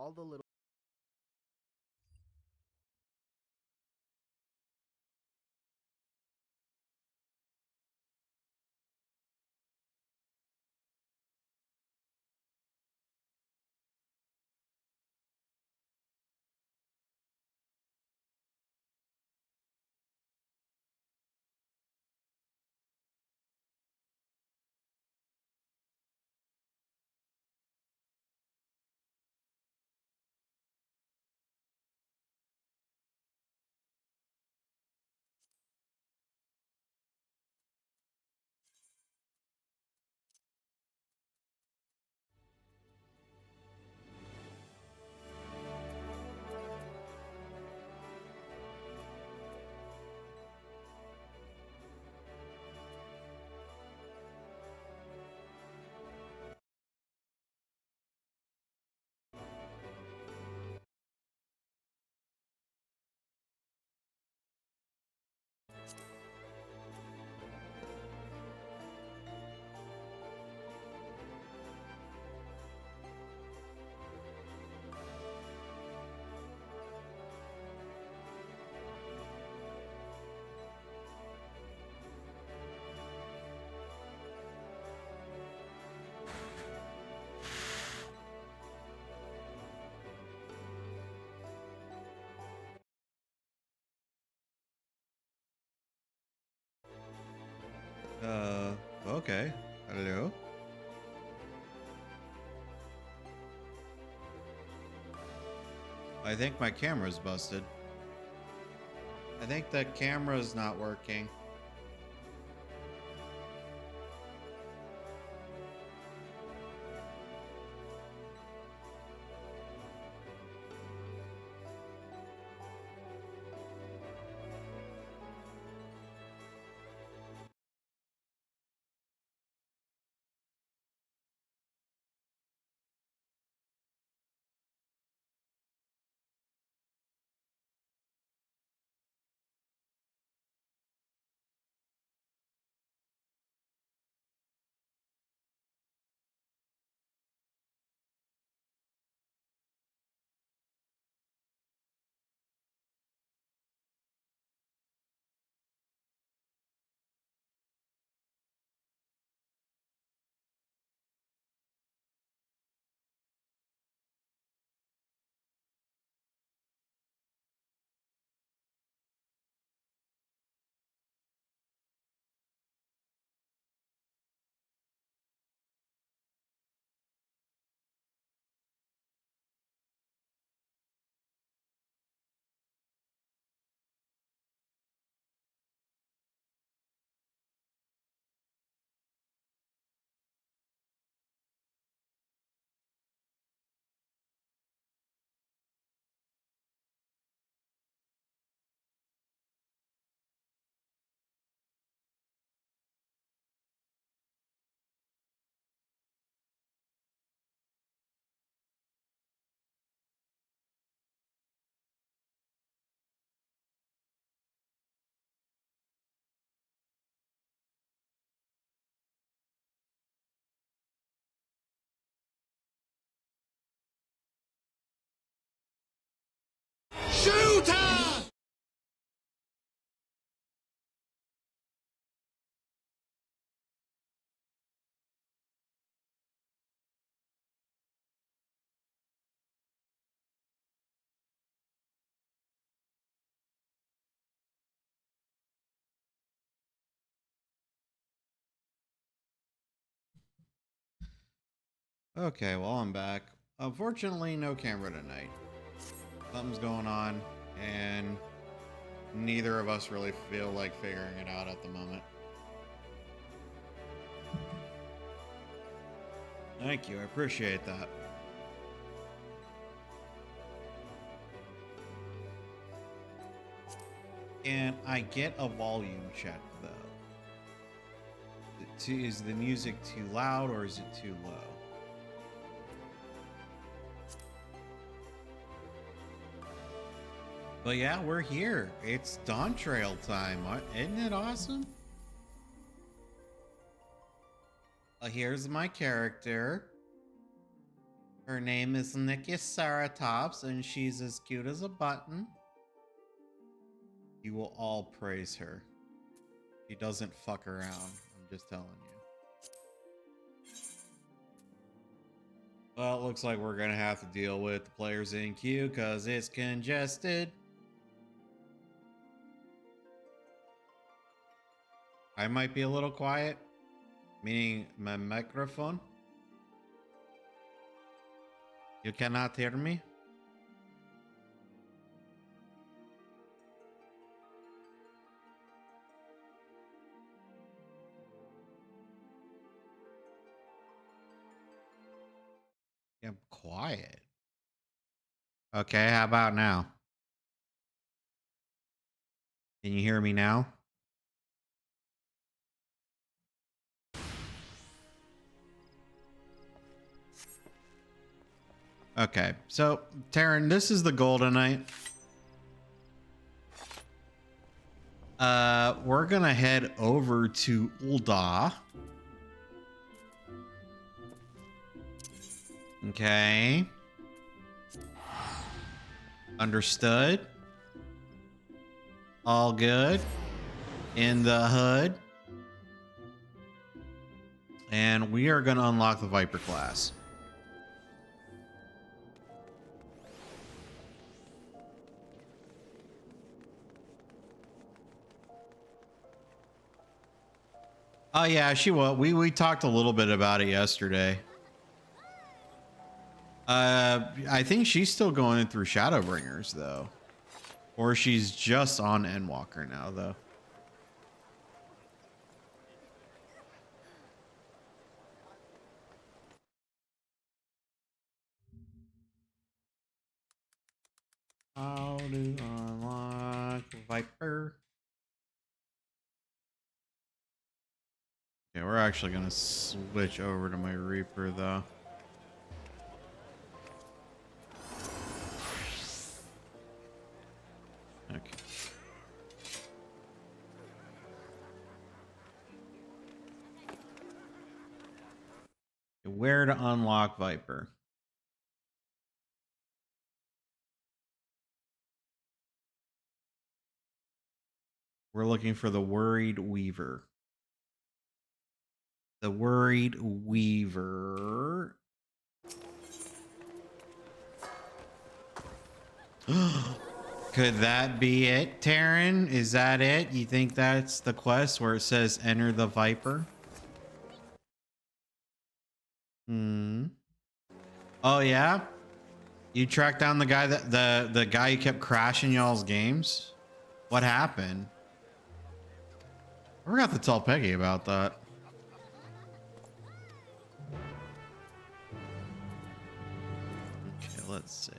all the little Okay. Hello? I think my camera's busted. I think the camera's not working. Shooter! Okay, well, I'm back. Unfortunately, no camera tonight. Something's going on, and neither of us really feel like figuring it out at the moment. Thank you, I appreciate that. And I get a volume check, though. Is the music too loud or is it too low? But yeah, we're here. It's Dawntrail time. Isn't it awesome? Here's my character. Her name is Nikki Saratops, and she's as cute as a button. You will all praise her. She doesn't fuck around. I'm just telling you. Well, it looks like we're gonna have to deal with the players in queue because it's congested. I might be a little quiet, meaning my microphone. You cannot hear me? I'm quiet. Okay, how about now? Can you hear me now? Okay, so Taryn, this is the Golden Knight. We're gonna head over to Ulda. Okay. Understood. All good. In the hood. And we are gonna unlock the Viper class. Oh yeah, she will. We talked a little bit about it yesterday. I think she's still going through Shadowbringers though, or she's just on Endwalker now though. How to unlock Viper? Okay, we're actually gonna switch over to my Reaper though. Okay. Where to unlock Viper? We're looking for the Worried Weaver. The Worried Weaver. Could that be it, Taryn? Is that it? You think that's the quest where it says enter the Viper? Hmm. Oh yeah? You tracked down the guy that the guy who kept crashing y'all's games? What happened? I forgot to tell Peggy about that. Okay, let's see.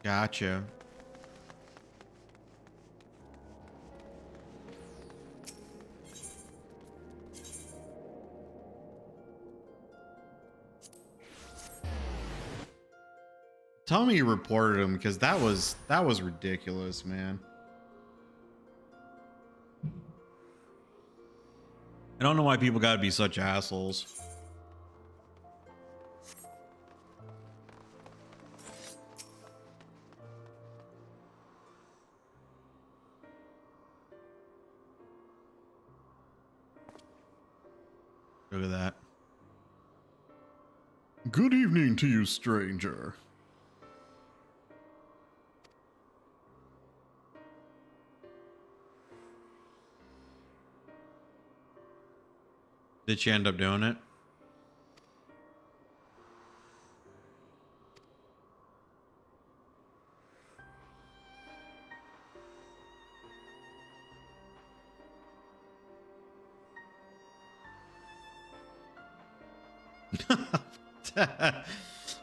Gotcha. Tell me you reported him because that was ridiculous, man. I don't know why people gotta be such assholes. Look at that. Good evening to you, stranger. Did she end up doing it?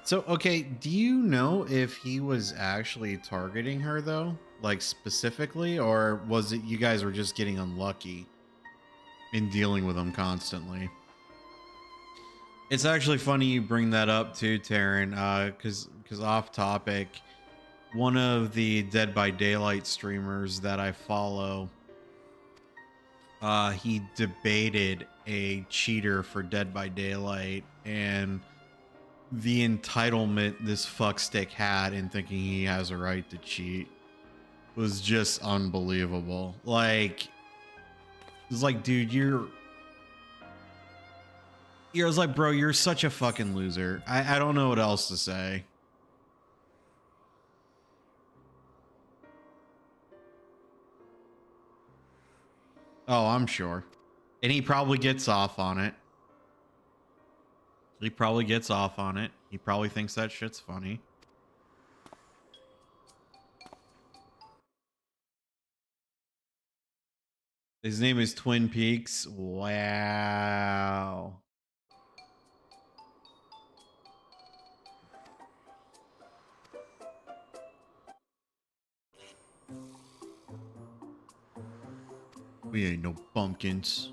So, okay, do you know if he was actually targeting her though? Like specifically, or was it you guys were just getting unlucky in dealing with him constantly? It's actually funny you bring that up too, Taryn, because off topic, one of the Dead by Daylight streamers that I follow, he debated a cheater for Dead by Daylight, and the entitlement this fuckstick had in thinking he has a right to cheat was just unbelievable. Like, it's like, dude, you're I was like, bro, you're such a fucking loser. I don't know what else to say. Oh, I'm sure. And he probably gets off on it. He probably gets off on it. He probably thinks that shit's funny. His name is Twin Peaks. Wow. We ain't no pumpkins.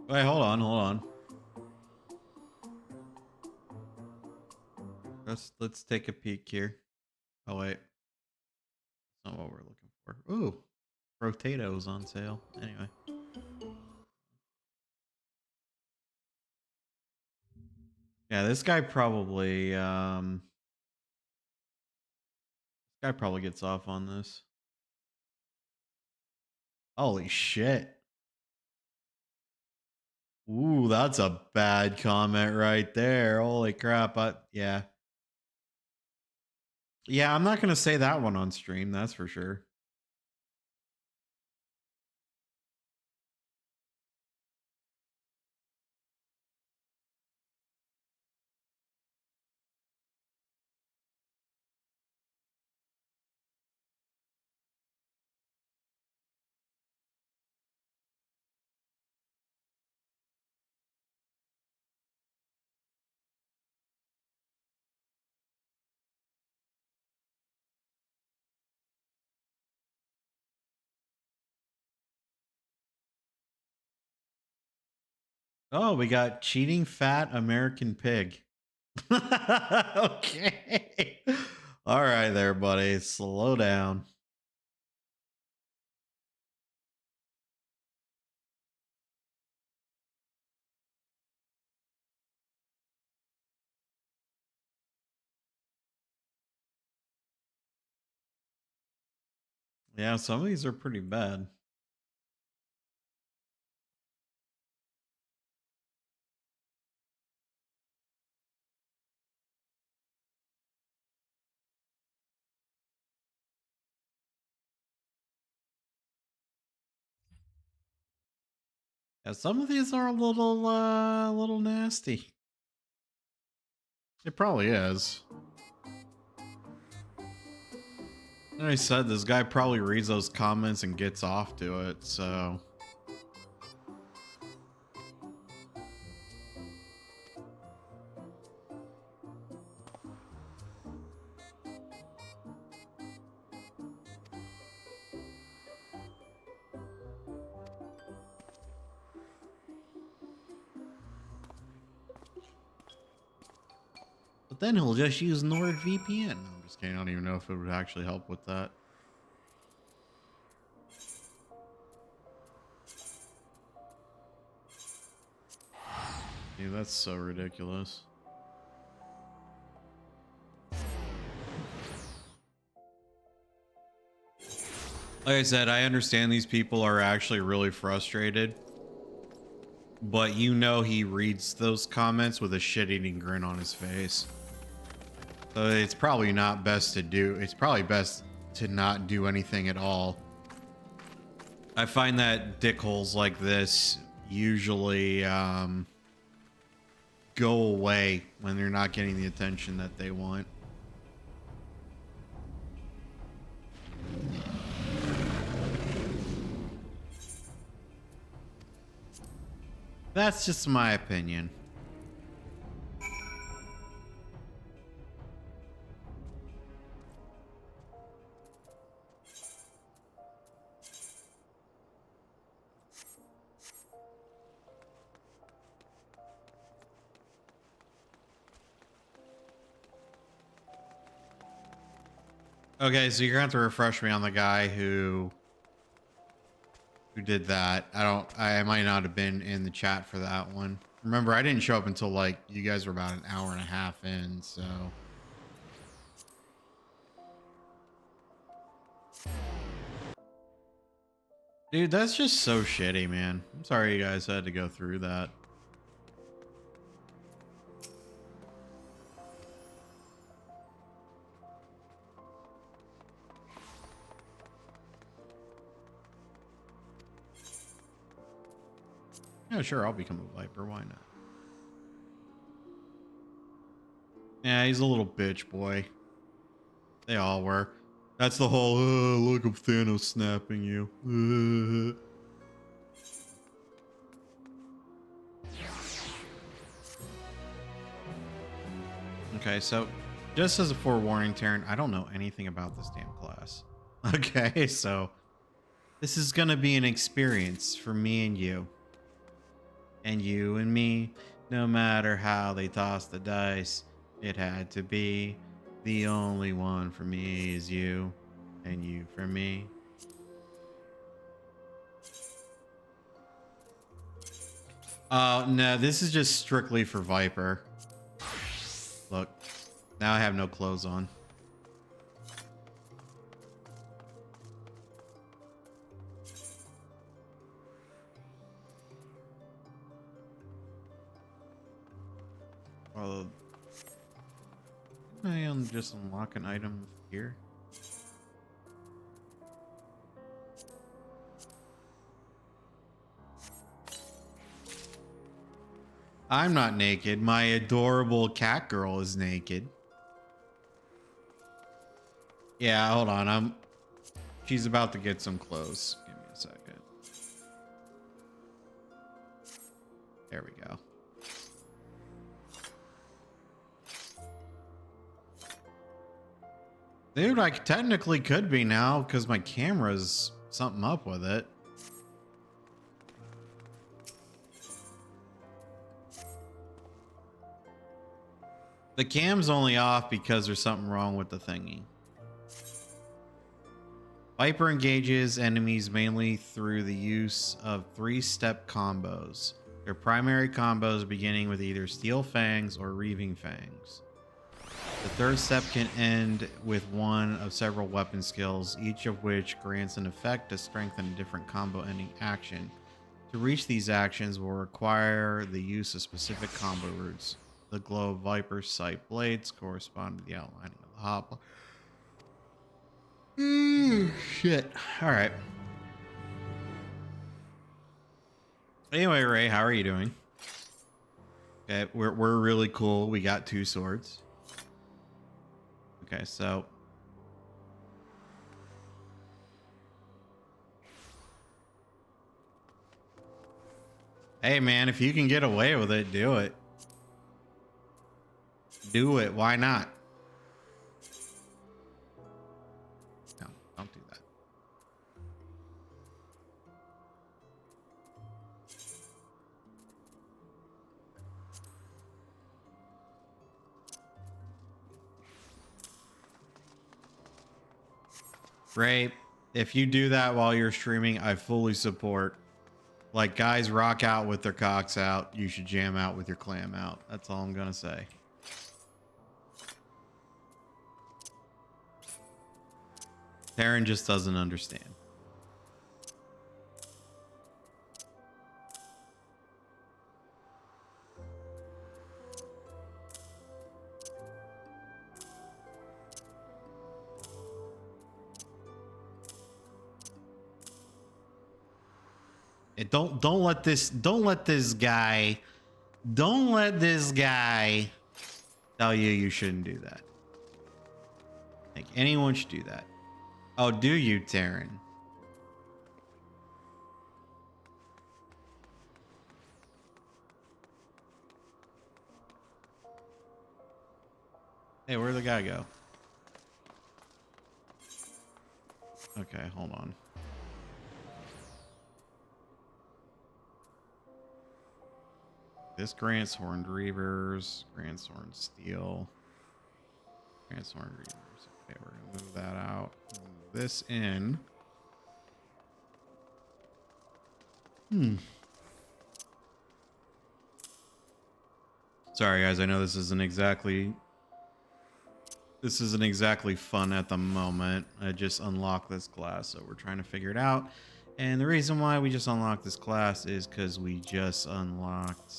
Wait, hold on. Let's take a peek here. Oh wait. That's not what we're looking for. Ooh. Potatoes on sale. Anyway. Yeah, this guy probably gets off on this. Holy shit. Ooh, that's a bad comment right there. Holy crap. Yeah. Yeah, I'm not going to say that one on stream, that's for sure. Oh, we got cheating fat American pig. Okay. All right there, buddy. Slow down. Yeah, some of these are pretty bad. Yeah, some of these are a little nasty. It probably is. Like I said, this guy probably reads those comments and gets off to it, so. But then he'll just use NordVPN. I'm just kidding. I don't even know if it would actually help with that. Dude, that's so ridiculous. Like I said, I understand these people are actually really frustrated. But you know he reads those comments with a shit-eating grin on his face. So it's probably not best to do. It's probably best to not do anything at all. I find that dickholes like this usually go away when they're not getting the attention that they want. That's just my opinion. Okay, so you're gonna have to refresh me on the guy who did that. I might not have been in the chat for that one. Remember, I didn't show up until like you guys were about an hour and a half in, so. Dude, that's just so shitty, man. I'm sorry you guys had to go through that. Yeah, sure, I'll become a Viper. Why not? Yeah, he's a little bitch boy. They all were. That's the whole, look at Thanos snapping you. Okay, so just as a forewarning, Taryn, I don't know anything about this damn class. Okay, so this is gonna be an experience for me and you. And you and me, no matter how they toss the dice, it had to be. The only one for me is you, and you for me. Oh, no, this is just strictly for Viper. Look, now I have no clothes on. Well, I am just unlock an item here. I'm not naked. My adorable cat girl is naked. Yeah, hold on. She's about to get some clothes. Give me a second. There we go. Dude, I technically could be now because my camera's something up with it. The cam's only off because there's something wrong with the thingy. Viper engages enemies mainly through the use of 3-step combos. Their primary combos beginning with either Steel Fangs or Reaving Fangs. The third step can end with one of several weapon skills, each of which grants an effect to strengthen a different combo ending action. To reach these actions will require the use of specific combo routes. The glow of Viper's sight blades correspond to the outlining of the hop. Shit. All right. Anyway, Ray, how are you doing? Okay, we're really cool. We got 2 swords. Okay, so hey man, if you can get away with it, do it. Do it. Why not? No, don't do that. Ray, if you do that while you're streaming, I fully support. Like, guys rock out with their cocks out. You should jam out with your clam out. That's all I'm gonna say. Taryn just doesn't understand. Don't let this guy tell you shouldn't do that. Like, anyone should do that. Oh, do you, Taryn? Hey, where'd the guy go? Okay, hold on. This grants Horned Reavers, grants Horned Steel, grants Horned Reavers. Okay, we're gonna move that out. Move this in. Sorry guys, I know this isn't exactly fun at the moment. I just unlocked this class, so we're trying to figure it out. And the reason why we just unlocked this class is because we just unlocked...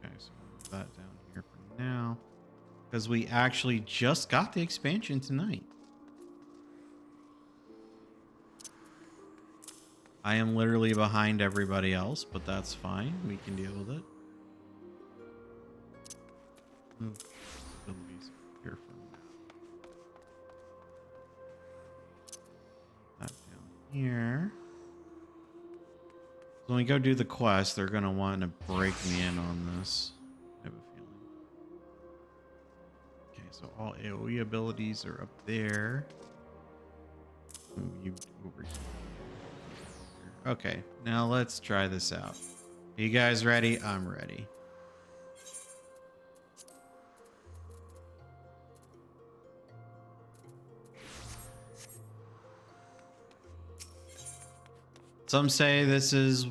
Okay, so we'll move that down here for now. Because we actually just got the expansion tonight. I am literally behind everybody else, but that's fine. We can deal with it. Move abilities here for now. That down here. So when we go do the quest, they're going to want to break me in on this. I have a feeling. Okay, so all AoE abilities are up there. Move you over here. Okay, now let's try this out. Are you guys ready? I'm ready. Some say this is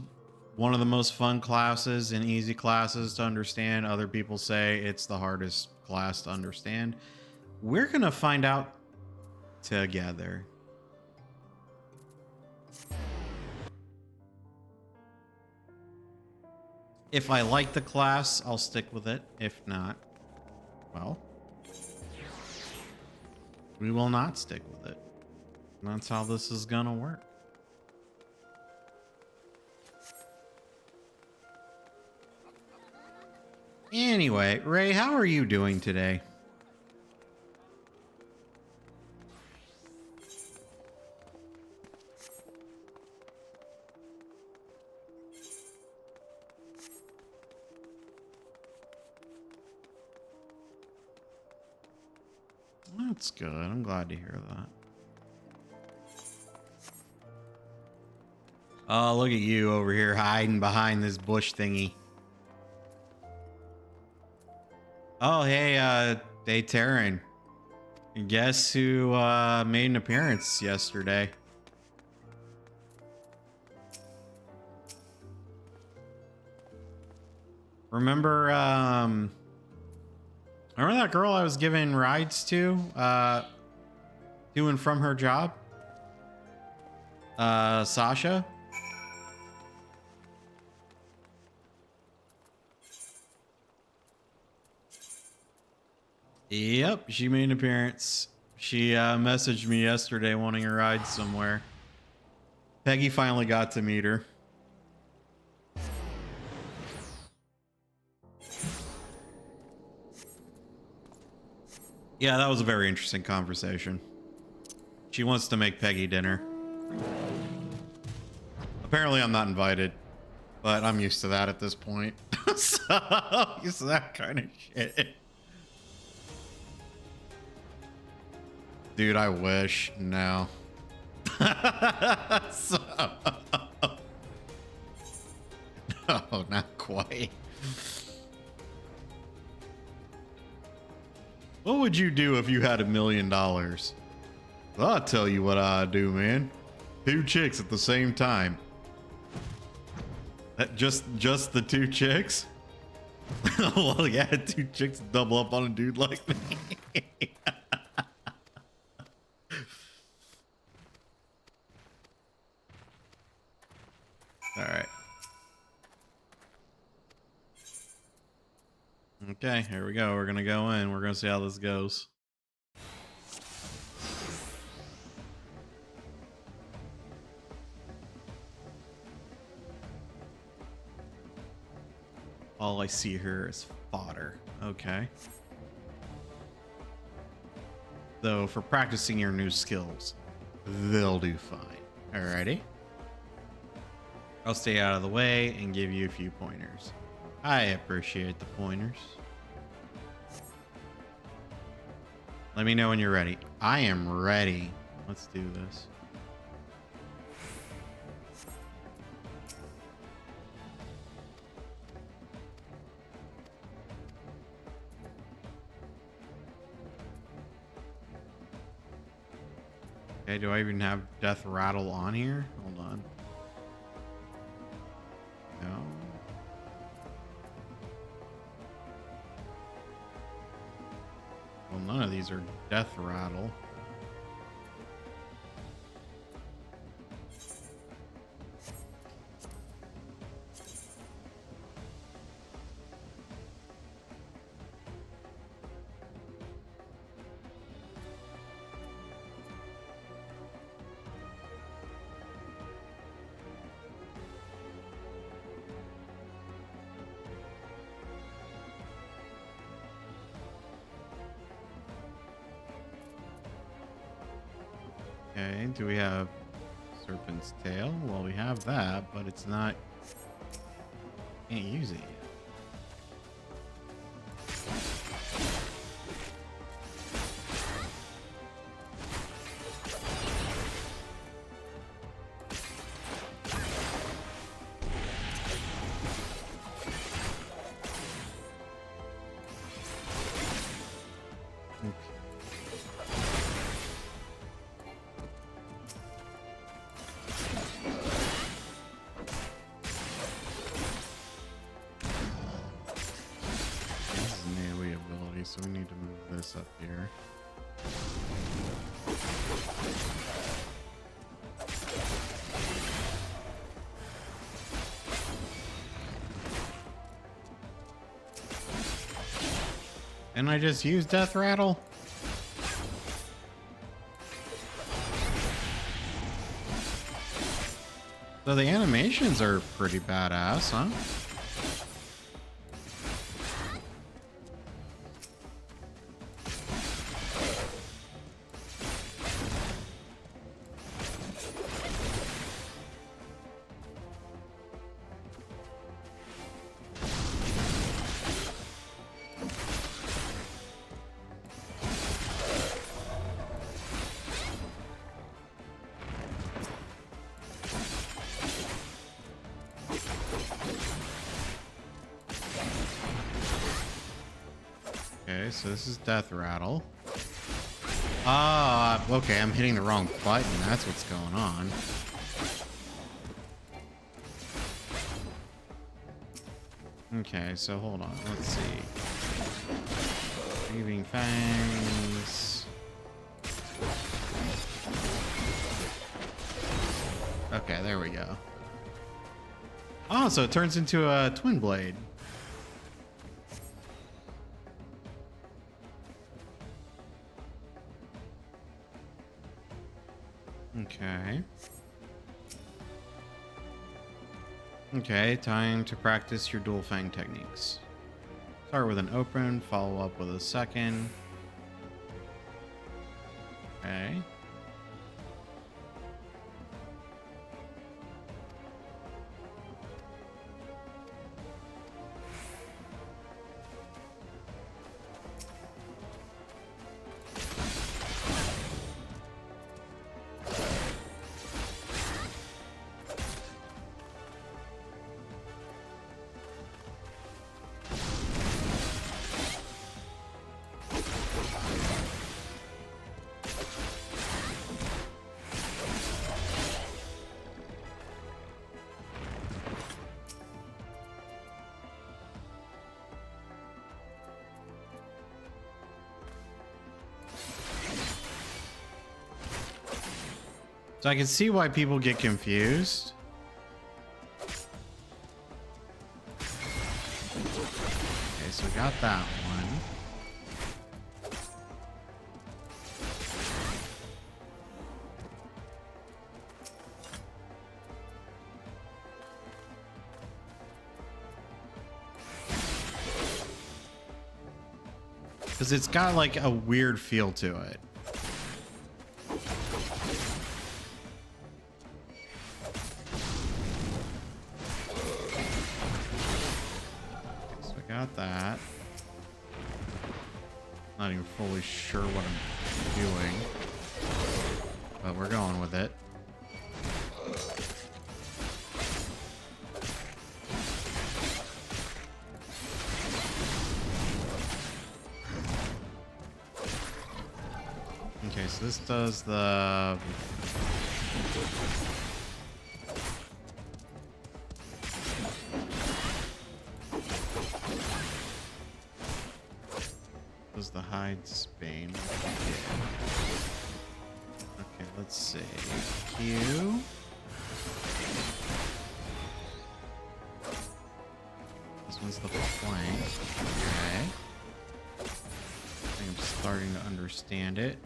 one of the most fun classes and easy classes to understand. Other people say it's the hardest class to understand. We're going to find out together. If I like the class, I'll stick with it. If not, well, we will not stick with it. And that's how this is gonna work. Anyway, Ray, how are you doing today? That's good. I'm glad to hear that. Oh, look at you over here hiding behind this bush thingy. Oh, hey, Taryn. Guess who made an appearance yesterday? Remember that girl I was giving rides to and from her job? Sasha? Yep, she made an appearance. She messaged me yesterday wanting a ride somewhere. Peggy finally got to meet her. Yeah, that was a very interesting conversation. She wants to make Peggy dinner. Apparently I'm not invited, but I'm used to that at this point. So, used to that kind of shit. Dude, I wish. No. So, no, not quite. What would you do if you had $1 million? Well, I'll tell you what I'd do, man. 2 chicks at the same time. Just the 2 chicks? Well, yeah, 2 chicks double up on a dude like me. All right. Okay, here we go. We're gonna go in. We're gonna see how this goes. All I see here is fodder. Okay. Though for practicing your new skills, they'll do fine. Alrighty. I'll stay out of the way and give you a few pointers. I appreciate the pointers. Let me know when you're ready. I am ready. Let's do this. Okay, do I even have death rattle on here? Hold on. No. Well, none of these are death rattle. Okay, do we have Serpent's Tail? Well, we have that, but it's not... Can't use it yet. So we need to move this up here. And I just use Death Rattle? So the animations are pretty badass, huh? Okay, so this is Death Rattle. Ah, okay, I'm hitting the wrong button. That's what's going on. Okay, so hold on. Let's see. Breathing Fangs. Okay, there we go. Oh, so it turns into a Twin Blade. Okay. Okay, time to practice your dual fang techniques. Start with an open, follow up with a second. Okay. So I can see why people get confused. Okay, so we got that one. Because it's got like a weird feel to it. Got that. Not even fully sure what I'm doing, but we're going with it. Okay, so this does the... Does the hide's bane? Okay, let's see. Q. This one's the flank. Okay. I think I'm starting to understand it.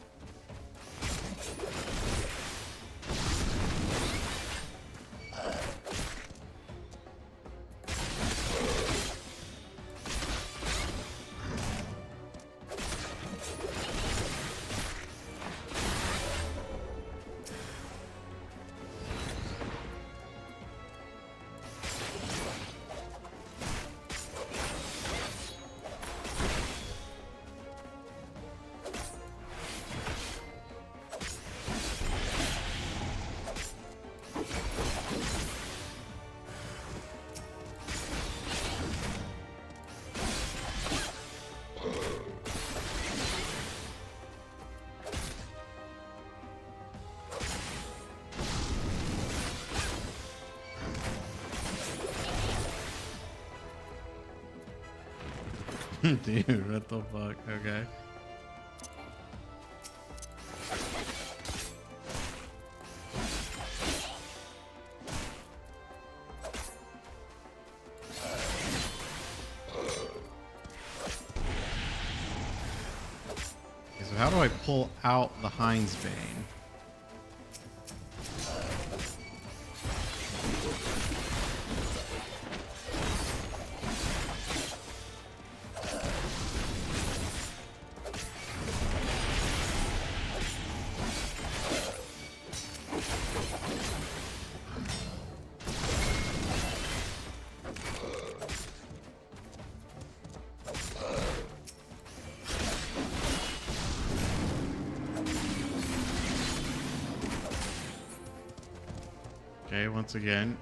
Dude, what the fuck? Okay. Okay, so how do I pull out the Heinz Bane? Okay, once again.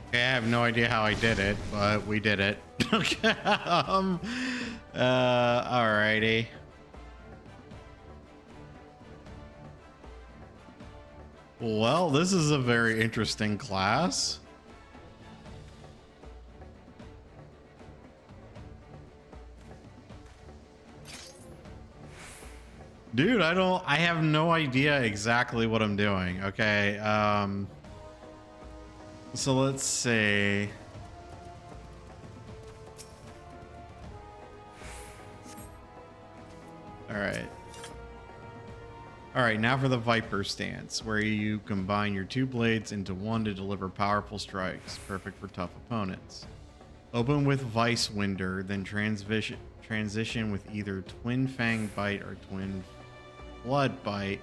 Okay, I have no idea how I did it, but we did it. Okay. Alrighty. Well, this is a very interesting class. Dude, I have no idea exactly what I'm doing. Okay. So let's see. All right. All right, now for the Viper stance, where you combine your two blades into one to deliver powerful strikes, perfect for tough opponents. Open with Vice Winder, then transition with either Twin Fang Bite or Twin Blood Bite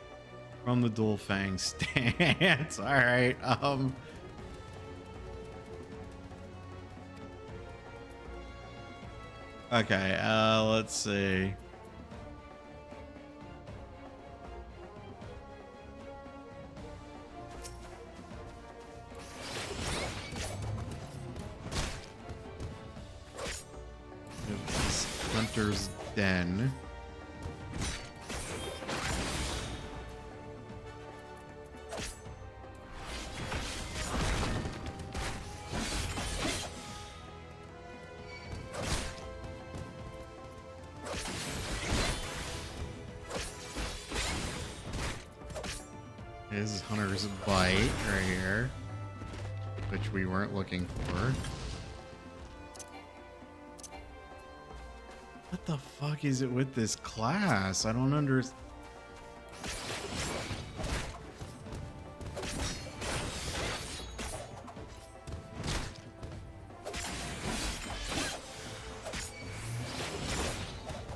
from the Dual Fang stance. All right. Okay. Let's see. Hunter's Den. This is Hunter's Bite right here, which we weren't looking for. What the fuck is it with this class? I don't understand.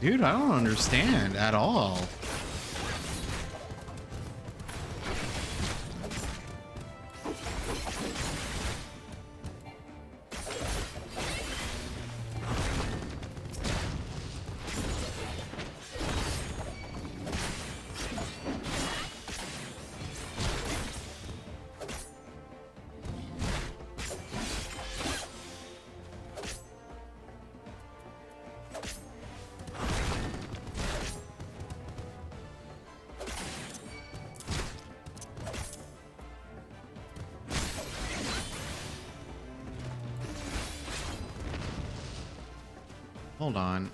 Dude, I don't understand at all. Hold on.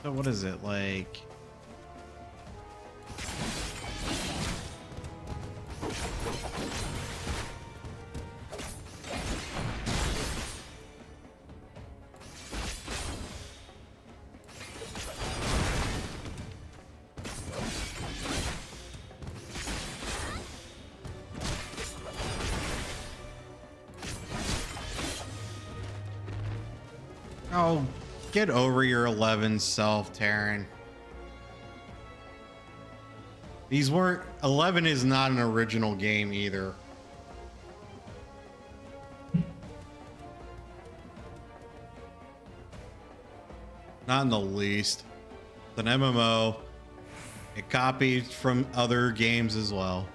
So what is it like? Oh, get over your 11 self, Taryn. These weren't 11 is not an original game either. Not in the least. It's an MMO. It copied from other games as well.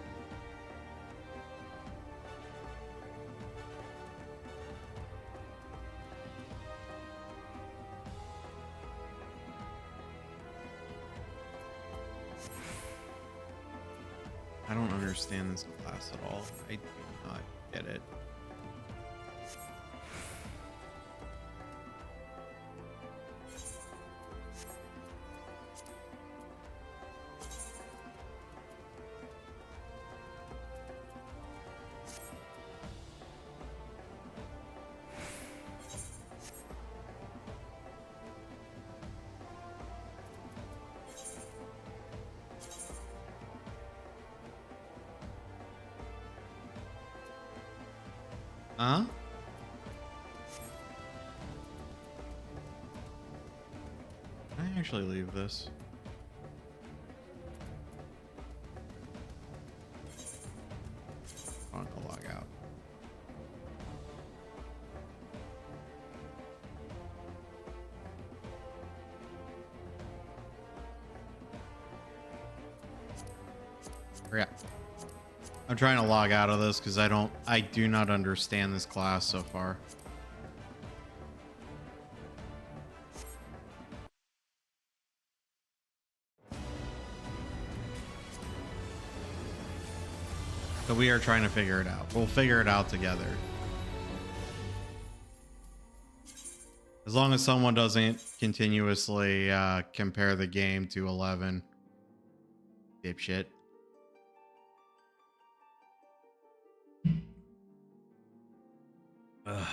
I don't understand this class at all. I do not get it. Huh? Can I actually leave this? I'm gonna log out. Yeah. I'm trying to log out of this because I do not understand this class so far. So we are trying to figure it out. We'll figure it out together. As long as someone doesn't continuously compare the game to 11. Dipshit. Ugh.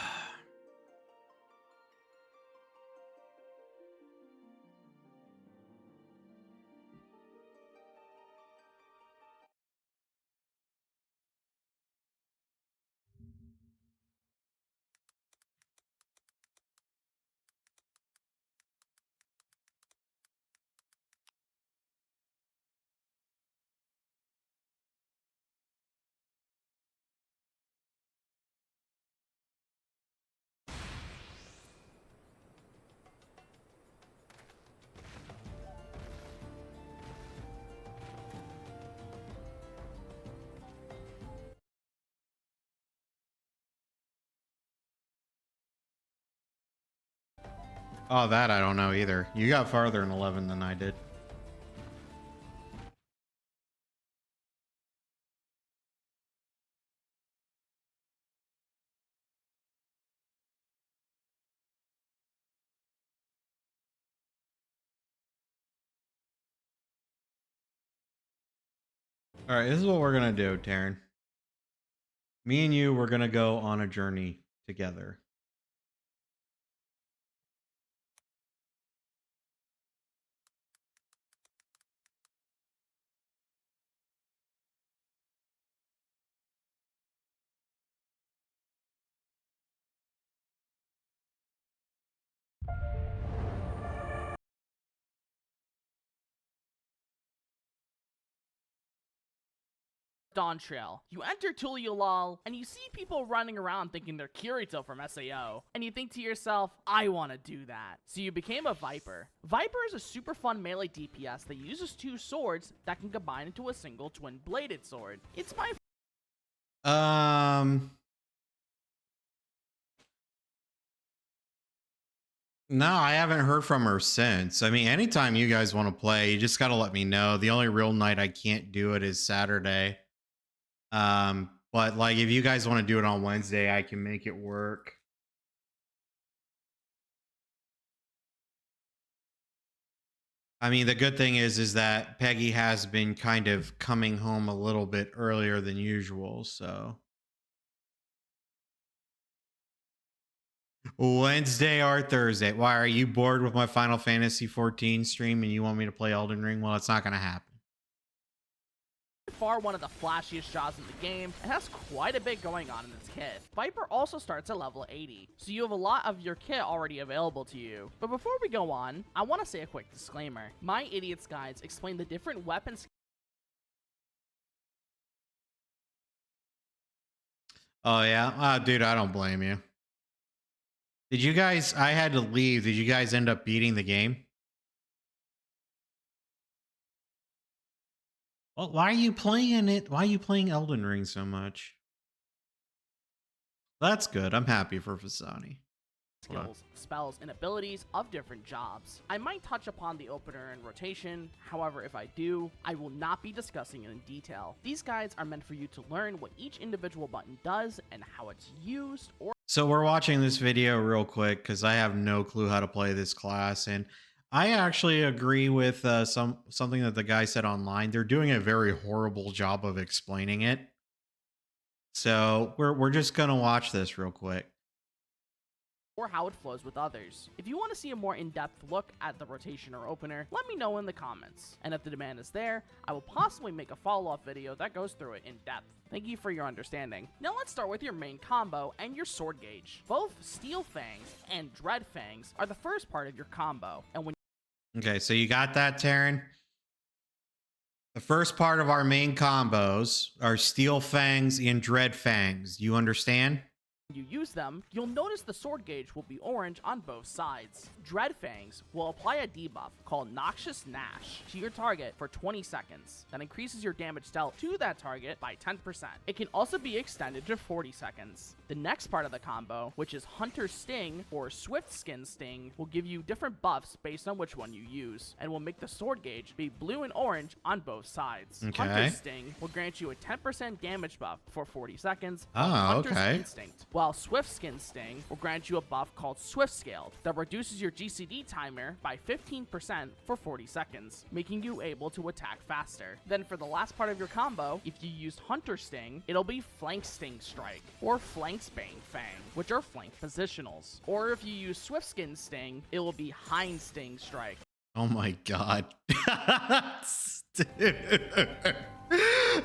Oh, that I don't know either. You got farther in 11 than I did. All right, this is what we're gonna do, Taryn. Me and you, we're gonna go on a journey together. Dawntrail. You enter Tuliolal, and you see people running around thinking they're Kirito from SAO, and you think to yourself, I want to do that. So you became a Viper. Viper is a super fun melee DPS that uses two swords that can combine into a single twin-bladed sword. It's my No, I haven't heard from her since. I mean, anytime you guys want to play, you just got to let me know. The only real night I can't do it is Saturday. But like if you guys want to do it on Wednesday, I can make it work. I mean, the good thing is that Peggy has been kind of coming home a little bit earlier than usual, so Wednesday or Thursday. Why are you bored with my Final Fantasy 14 stream and you want me to play Elden Ring? Well, it's not going to happen. Far one of the flashiest jobs in the game and has quite a bit going on in its kit. Viper also starts at level 80, so you have a lot of your kit already available to you. But before we go on, I want to say a quick disclaimer. My Idiot's Guides explain the different weapons. Oh, yeah? Dude, I don't blame you. Did you guys, I had to leave. Did you guys end up beating the game? Well, why are you playing it? Why are you playing Elden Ring so much? That's good. I'm happy for Fasani. Skills, spells, and abilities of different jobs. I might touch upon the opener and rotation, however if I do, I will not be discussing it in detail. These guides are meant for you to learn what each individual button does and how it's used or So we're watching this video real quick because I have no clue how to play this class, and I actually agree with something that the guy said online. They're doing a very horrible job of explaining it. So we're just gonna watch this real quick. how it flows with others. If you want to see a more in-depth look at the rotation or opener, let me know in the comments. And if the demand is there, I will possibly make a follow-up video that goes through it in depth. Thank you for your understanding. Now let's start with your main combo and your sword gauge. Both Steel Fangs and Dread Fangs are the first part of your combo, and when Okay, so you got that, Taryn? The first part of our main combos are Steel Fangs and Dread Fangs. You understand? you use them, you'll notice the sword gauge will be orange on both sides. Dread Fangs will apply a debuff called Noxious Gnash to your target for 20 seconds. That increases your damage dealt to that target by 10%. It can also be extended to 40 seconds. The next part of the combo, which is Hunter Sting or Swift Skin Sting, will give you different buffs based on which one you use, and will make the sword gauge be blue and orange on both sides. Okay. Hunter Sting will grant you a 10% damage buff for 40 seconds. Oh, Hunter's okay. Instinct, while Swift Skin Sting will grant you a buff called Swift Scaled that reduces your GCD timer by 15% for 40 seconds, making you able to attack faster. Then for the last part of your combo, if you use Hunter Sting, it'll be Flank Sting Strike or Flank Bang Fang, which are flank positionals. Or if you use Swift Skin Sting, it will be Hind Sting Strike. Oh my god.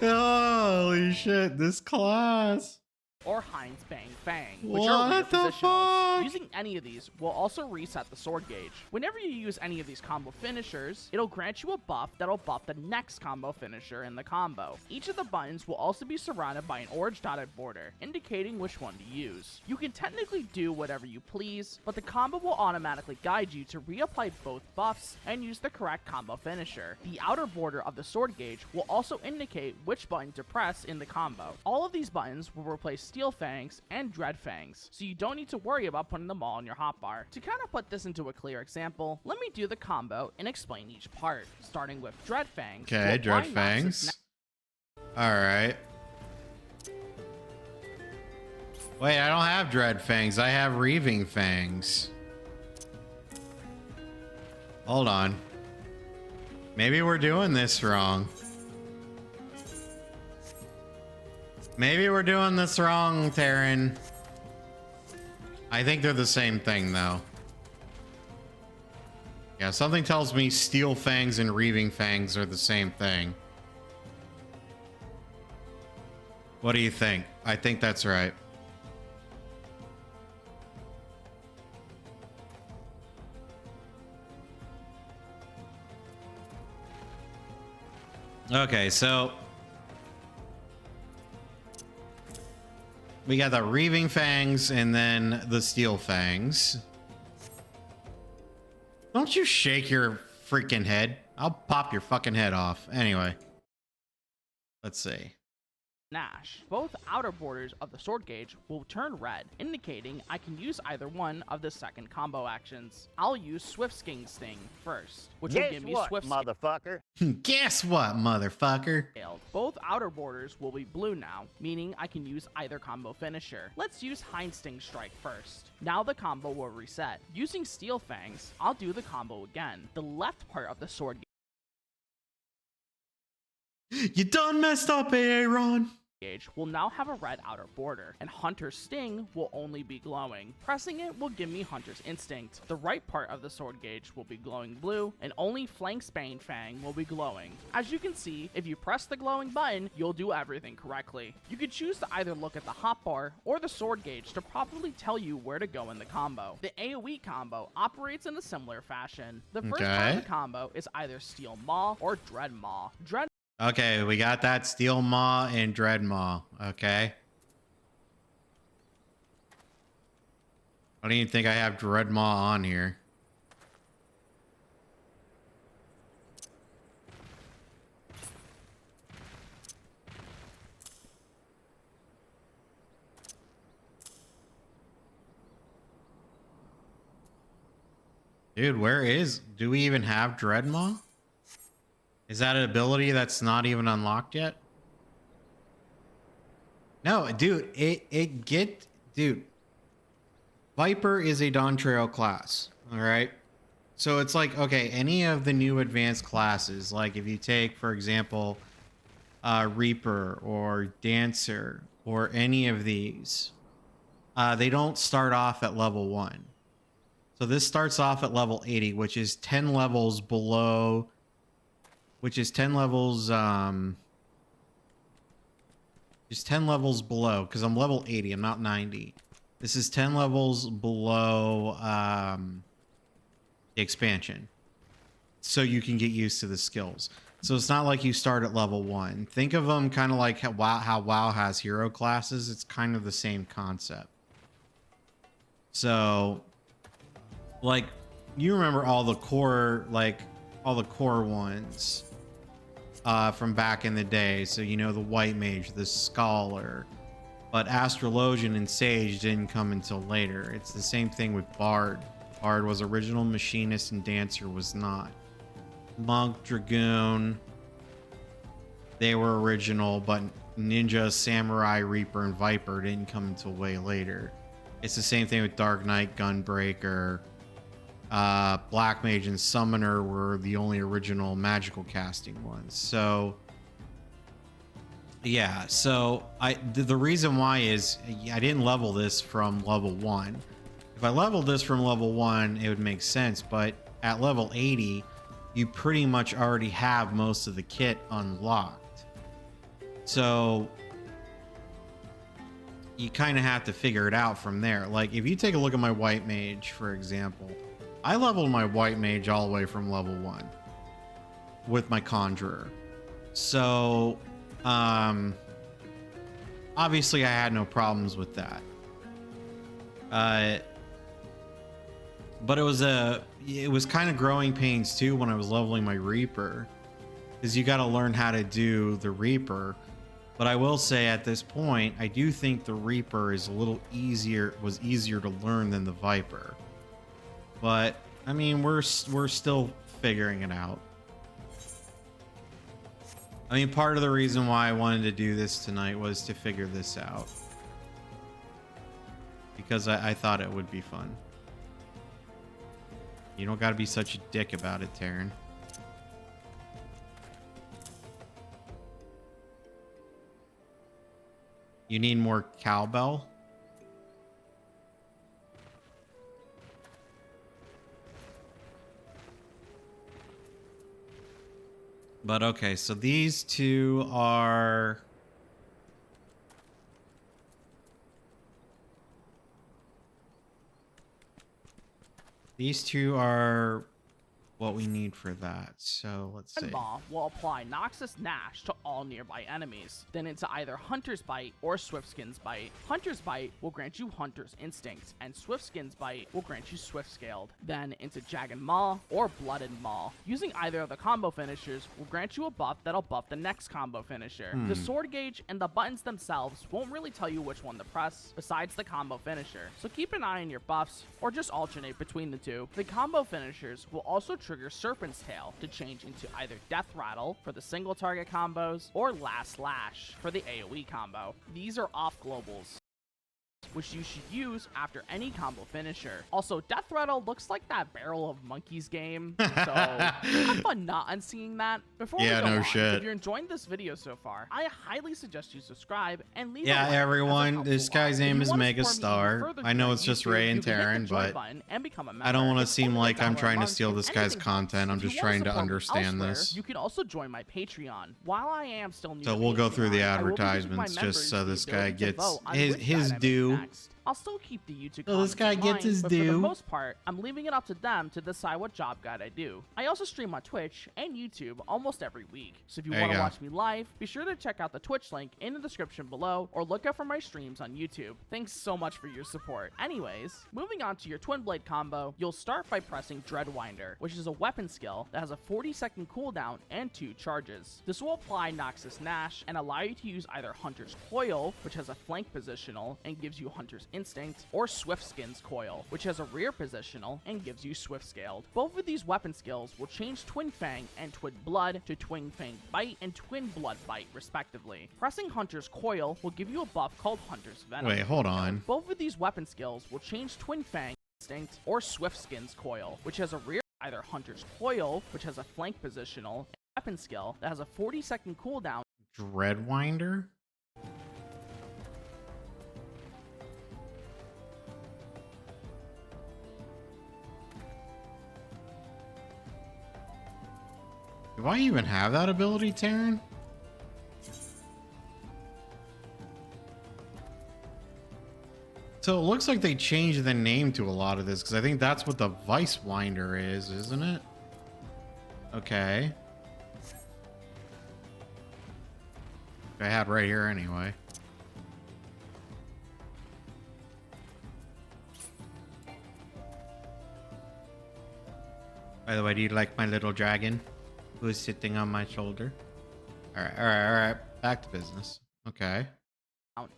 Holy shit, this class. Or Heinz Bang Fang, which What are weird the positionals. fuck? Using any of these will also reset the sword gauge. Whenever you use any of these combo finishers, it'll grant you a buff that'll buff the next combo finisher in the combo. Each of the buttons will also be surrounded by an orange dotted border, indicating which one to use. You can technically do whatever you please, but the combo will automatically guide you to reapply both buffs and use the correct combo finisher. The outer border of the sword gauge will also indicate which button to press in the combo. All of these buttons will replace Steel Fangs and Dread Fangs, so you don't need to worry about putting them all in your hotbar. To kind of put this into a clear example, let me do the combo and explain each part, starting with Dread Fangs. Okay, Dread Fangs. Alright. Wait, I don't have Dread Fangs. I have Reaving Fangs. Hold on. Maybe we're doing this wrong. Maybe we're doing this wrong, Taryn. I think they're the same thing, though. Yeah, something tells me Steel Fangs and Reaving Fangs are the same thing. What do you think? I think that's right. Okay, so we got the Reaving Fangs and then the Steel Fangs. Don't you shake your freaking head. I'll pop your fucking head off. Anyway. Let's see. Nash. Both outer borders of the sword gauge will turn red, indicating I can use either one of the second combo actions. I'll use Swift Sting first, which will give me Swift motherfucker? Guess what, motherfucker? Scaled. Both outer borders will be blue now, meaning I can use either combo finisher. Let's use Sting Strike first. Now the combo will reset. Using Steel Fangs, I'll do the combo again. The left part of the sword You done messed up, Aaron. gauge will now have a red outer border, and Hunter's Sting will only be glowing. Pressing it will give me Hunter's Instinct. The right part of the sword gauge will be glowing blue, and only Flank Spane Fang will be glowing. As you can see, if you press the glowing button, you'll do everything correctly. You could choose to either look at the hotbar or the sword gauge to properly tell you where to go in the combo. The AoE combo operates in a similar fashion. The first part of the combo is either Steel Maw or Dread Maw. Okay, we got that Steel Maw and Dread Maw. Okay. I don't even think I have Dread Maw on here. Dude, do we even have Dread Maw? Is that an ability that's not even unlocked yet? No, dude, dude. Viper is a Dawntrail class, all right? So it's like, okay, any of the new advanced classes, like if you take, for example, Reaper or Dancer or any of these, they don't start off at level 1. So this starts off at level 80, which is 10 levels below... just 10 levels below, because I'm level 80, I'm not 90. This is 10 levels below the expansion, so you can get used to the skills. So it's not like you start at level 1. Think of them kind of like how WoW has hero classes. It's kind of the same concept. So, like, you remember all the core ones from back in the day. So, you know, the White Mage, the Scholar, but Astrologian and Sage didn't come until later. It's the same thing with Bard. Bard was original, Machinist and Dancer was not. Monk, Dragoon, they were original, but Ninja, Samurai, Reaper, and Viper didn't come until way later. It's the same thing with Dark Knight, Gunbreaker. Black Mage and Summoner were the only original magical casting ones. So yeah, so the reason why is I didn't level this from level 1. If I leveled this from level 1, it would make sense, but at level 80, you pretty much already have most of the kit unlocked. So you kind of have to figure it out from there. Like if you take a look at my White Mage, for example, I leveled my White Mage all the way from level 1 with my Conjurer. So, obviously I had no problems with that. But it was kind of growing pains too when I was leveling my Reaper, because you got to learn how to do the Reaper. But I will say at this point, I do think the Reaper is a little easier to learn than the Viper. But I mean, we're still figuring it out. I mean, part of the reason why I wanted to do this tonight was to figure this out, because I thought it would be fun. You don't got to be such a dick about it, Taryn. You need more cowbell? But okay, so these two are... These two are what we need for that. So let's see. Maw will apply Noxus Gnash to all nearby enemies, then into either Hunter's Bite or Swiftskin's Bite. Hunter's Bite will grant you Hunter's Instinct, and Swiftskin's Bite will grant you Swift Scaled. Then into Jagged Maw or Blooded Maw. Using either of the combo finishers will grant you a buff that'll buff the next combo finisher. The sword gauge and the buttons themselves won't really tell you which one to press, besides the combo finisher, so keep an eye on your buffs, or just alternate between the two. The combo finishers will also trigger Serpent's Tail to change into either Death Rattle for the single target combos, or Last Lash for the AoE combo. These are off globals, which you should use after any combo finisher. Also, Death Rattle looks like that Barrel of Monkeys game, so have fun not unseeing that. Before we go on, if you're enjoying this video so far, I highly suggest you subscribe and leave a like. Everyone, this guy's name is Megastar. I know it's just Ray and Taryn, but I don't want to seem like I'm trying to steal this guy's content. I'm just trying to understand this. You can also join my Patreon. While I am still new, so we'll go through the advertisements just so this guy gets his due. I'll still keep the YouTube so this guy gets his but due. For the most part, I'm leaving it up to them to decide what job guide I do. I also stream on Twitch and YouTube almost every week, so if you want to watch me live, be sure to check out the Twitch link in the description below, or look out for my streams on YouTube. Thanks so much for your support. Anyways, moving on to your Twin Blade combo, you'll start by pressing Dreadwinder, which is a weapon skill that has a 40-second cooldown and 2 charges. This will apply Noxus Gnash and allow you to use either Hunter's Coil, which has a flank positional and gives you Hunter's Instinct, or Swiftskin's Coil, which has a rear positional and gives you Swift Scaled. Both of these weapon skills will change Twin Fang and Twin Blood to Twin Fang Bite and Twin Blood Bite, respectively. Pressing Hunter's Coil will give you a buff called Hunter's Venom. Wait, hold on. Both of these weapon skills will change Twin Fang Instinct or Swiftskin's Coil, which has a rear either Hunter's Coil, which has a flank positional, and weapon skill that has a 40-second cooldown. Dreadwinder? Do I even have that ability, Taryn? So it looks like they changed the name to a lot of this, because I think that's what the Vice Winder is, isn't it? Okay. I had right here anyway. By the way, do you like my little dragon who's sitting on my shoulder? All right. Back to business. Okay.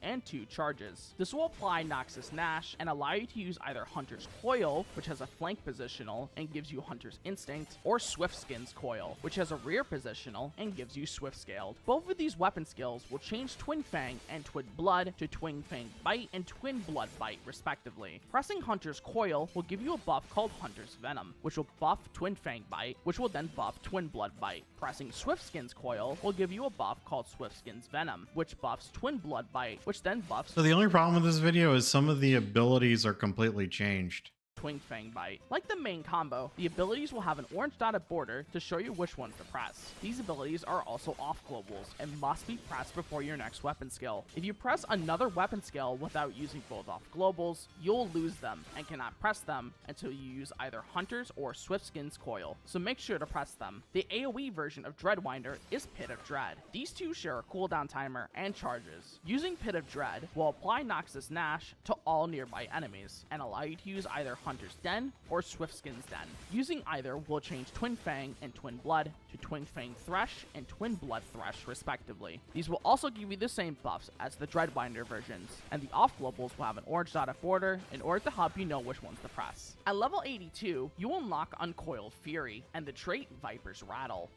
And 2 charges. This will apply Noxus Gnash and allow you to use either Hunter's Coil, which has a flank positional and gives you Hunter's Instinct, or Swiftskin's Coil, which has a rear positional and gives you Swift Scaled. Both of these weapon skills will change Twin Fang and Twin Blood to Twin Fang Bite and Twin Blood Bite, respectively. Pressing Hunter's Coil will give you a buff called Hunter's Venom, which will buff Twin Fang Bite, which will then buff Twin Blood Bite. Pressing Swiftskin's Coil will give you a buff called Swiftskin's Venom, which buffs Twin Blood Bite, which then buffs. So the only problem with this video is some of the abilities are completely changed. Twin Fang Bite. Like the main combo, the abilities will have an orange dotted border to show you which ones to press. These abilities are also off globals and must be pressed before your next weapon skill. If you press another weapon skill without using both off globals, you'll lose them and cannot press them until you use either Hunter's or Swiftskin's Coil, so make sure to press them. The AoE version of Dreadwinder is Pit of Dread. These two share a cooldown timer and charges. Using Pit of Dread will apply Noxus Gnash to all nearby enemies and allow you to use either Hunter's Den or Swiftskin's Den. Using either will change Twin Fang and Twin Blood to Twin Fang Thresh and Twin Blood Thresh, respectively. These will also give you the same buffs as the Dreadwinder versions, and the off globals will have an orange dotted border in order to help you know which ones to press. At level 82, you unlock Uncoiled Fury and the trait Viper's Rattle.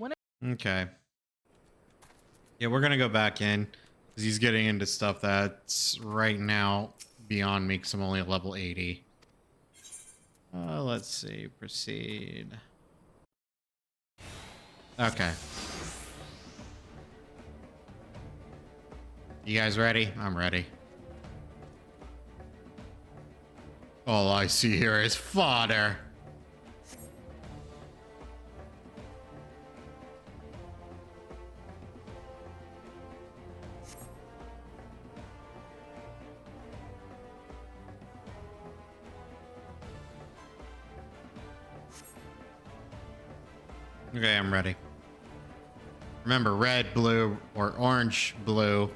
Okay. Yeah, we're gonna go back in because he's getting into stuff that's right now beyond me because I'm only at level 80. Let's see. Proceed. Okay. You guys ready? I'm ready. All I see here is fodder. Okay, I'm ready. Remember, red, blue, or orange, blue.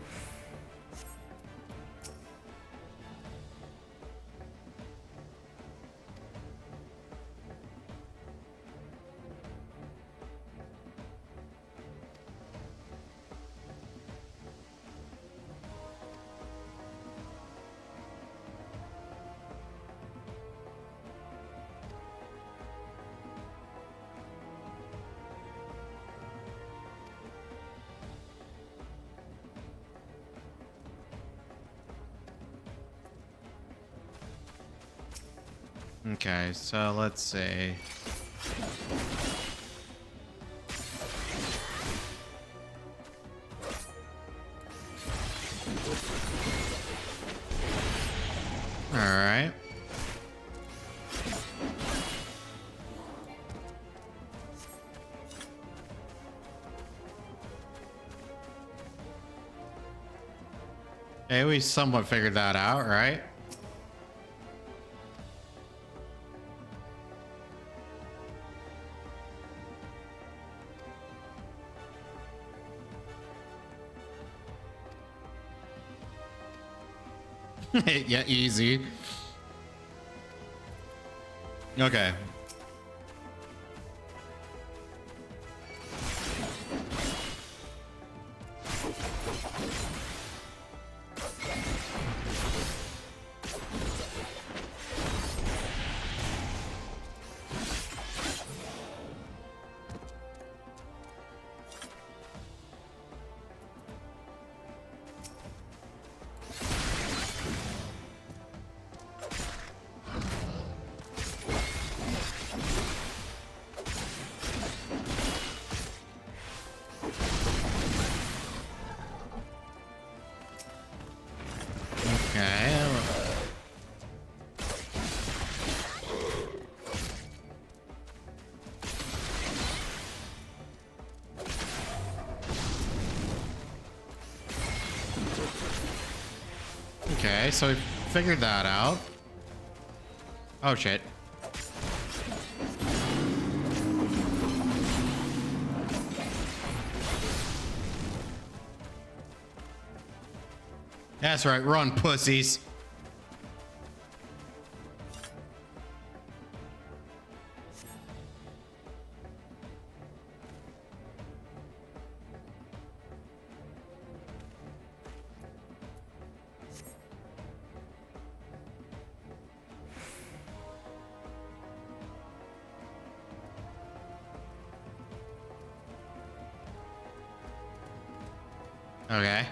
Okay, so let's see. All right. Hey, we somewhat figured that out, right? Yeah, easy. Okay. Okay. Okay, so we figured that out. Oh shit. That's right, run, pussies. Okay.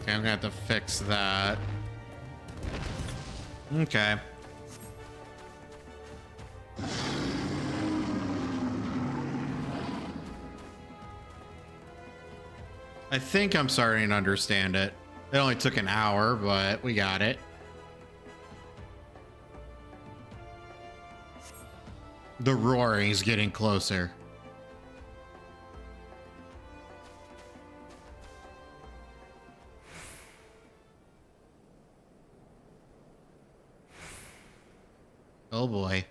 Okay, I'm gonna have to fix that. Okay. I think I'm starting to understand it. It only took an hour, but we got it. The roaring is getting closer. Oh boy.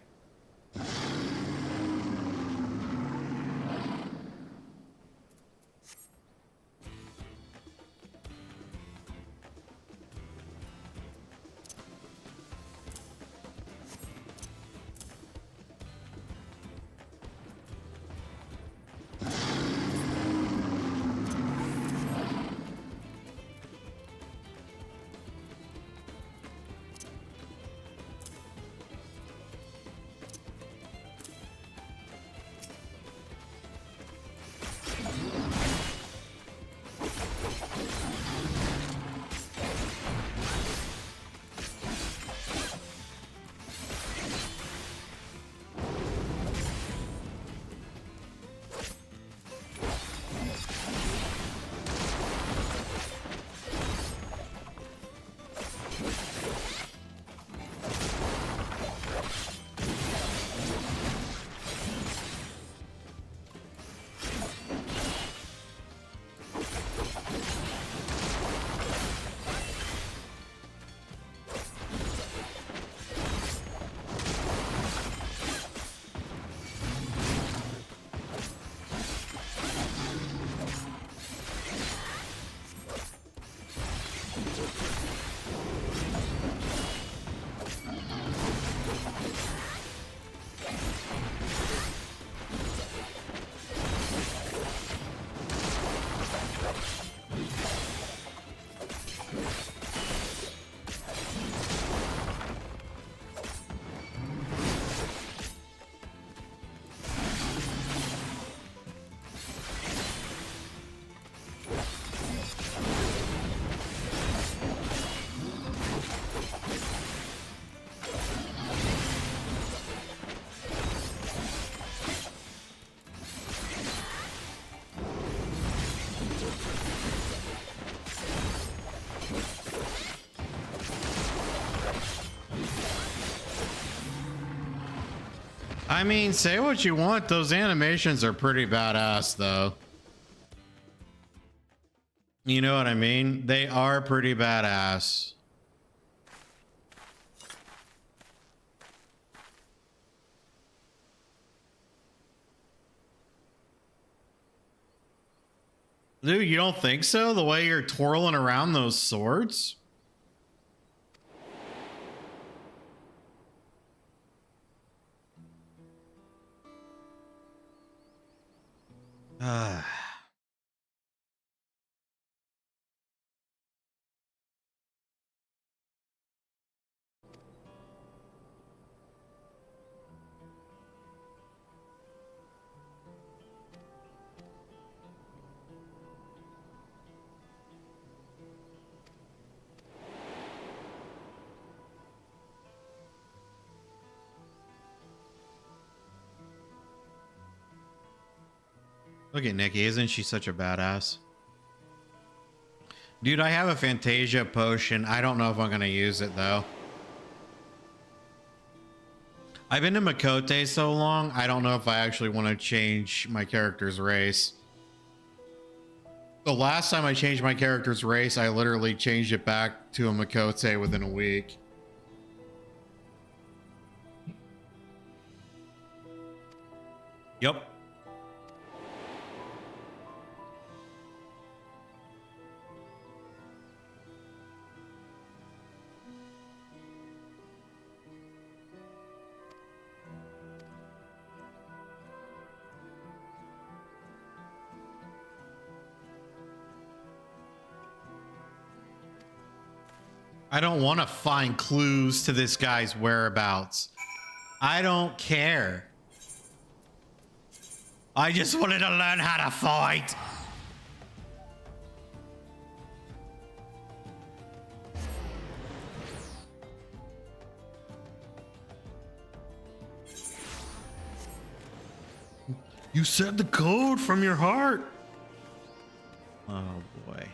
I mean, say what you want. Those animations are pretty badass, though. You know what I mean? They are pretty badass. Dude, you don't think so? The way you're twirling around those swords? Look at Nikki, isn't she such a badass? Dude, I have a Fantasia potion. I don't know if I'm gonna use it though. I've been to Makote so long, I don't know if I actually want to change my character's race. The last time I changed my character's race, I literally changed it back to a Makote within a week. Yep. I don't want to find clues to this guy's whereabouts. I don't care. I just wanted to learn how to fight. You said the code from your heart. Oh boy.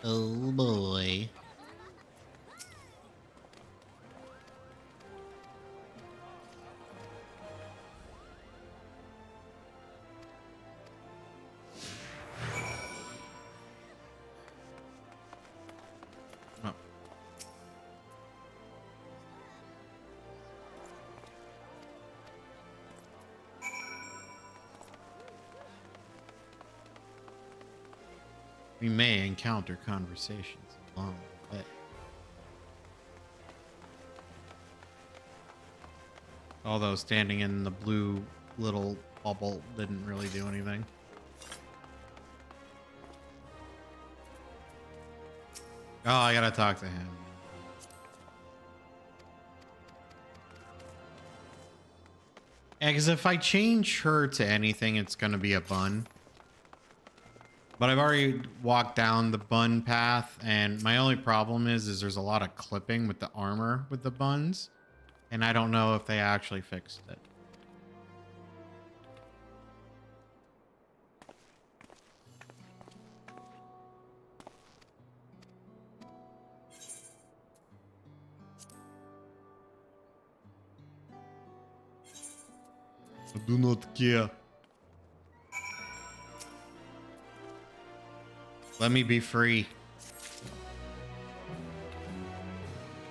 Oh boy. Oh. We may encounter conversations along the way. Although standing in the blue little bubble didn't really do anything. Oh, I gotta talk to him. Yeah, because if I change her to anything, it's gonna be a bun. But I've already walked down the bun path, and my only problem is there's a lot of clipping with the armor with the buns, and I don't know if they actually fixed it. I do not care. Let me be free.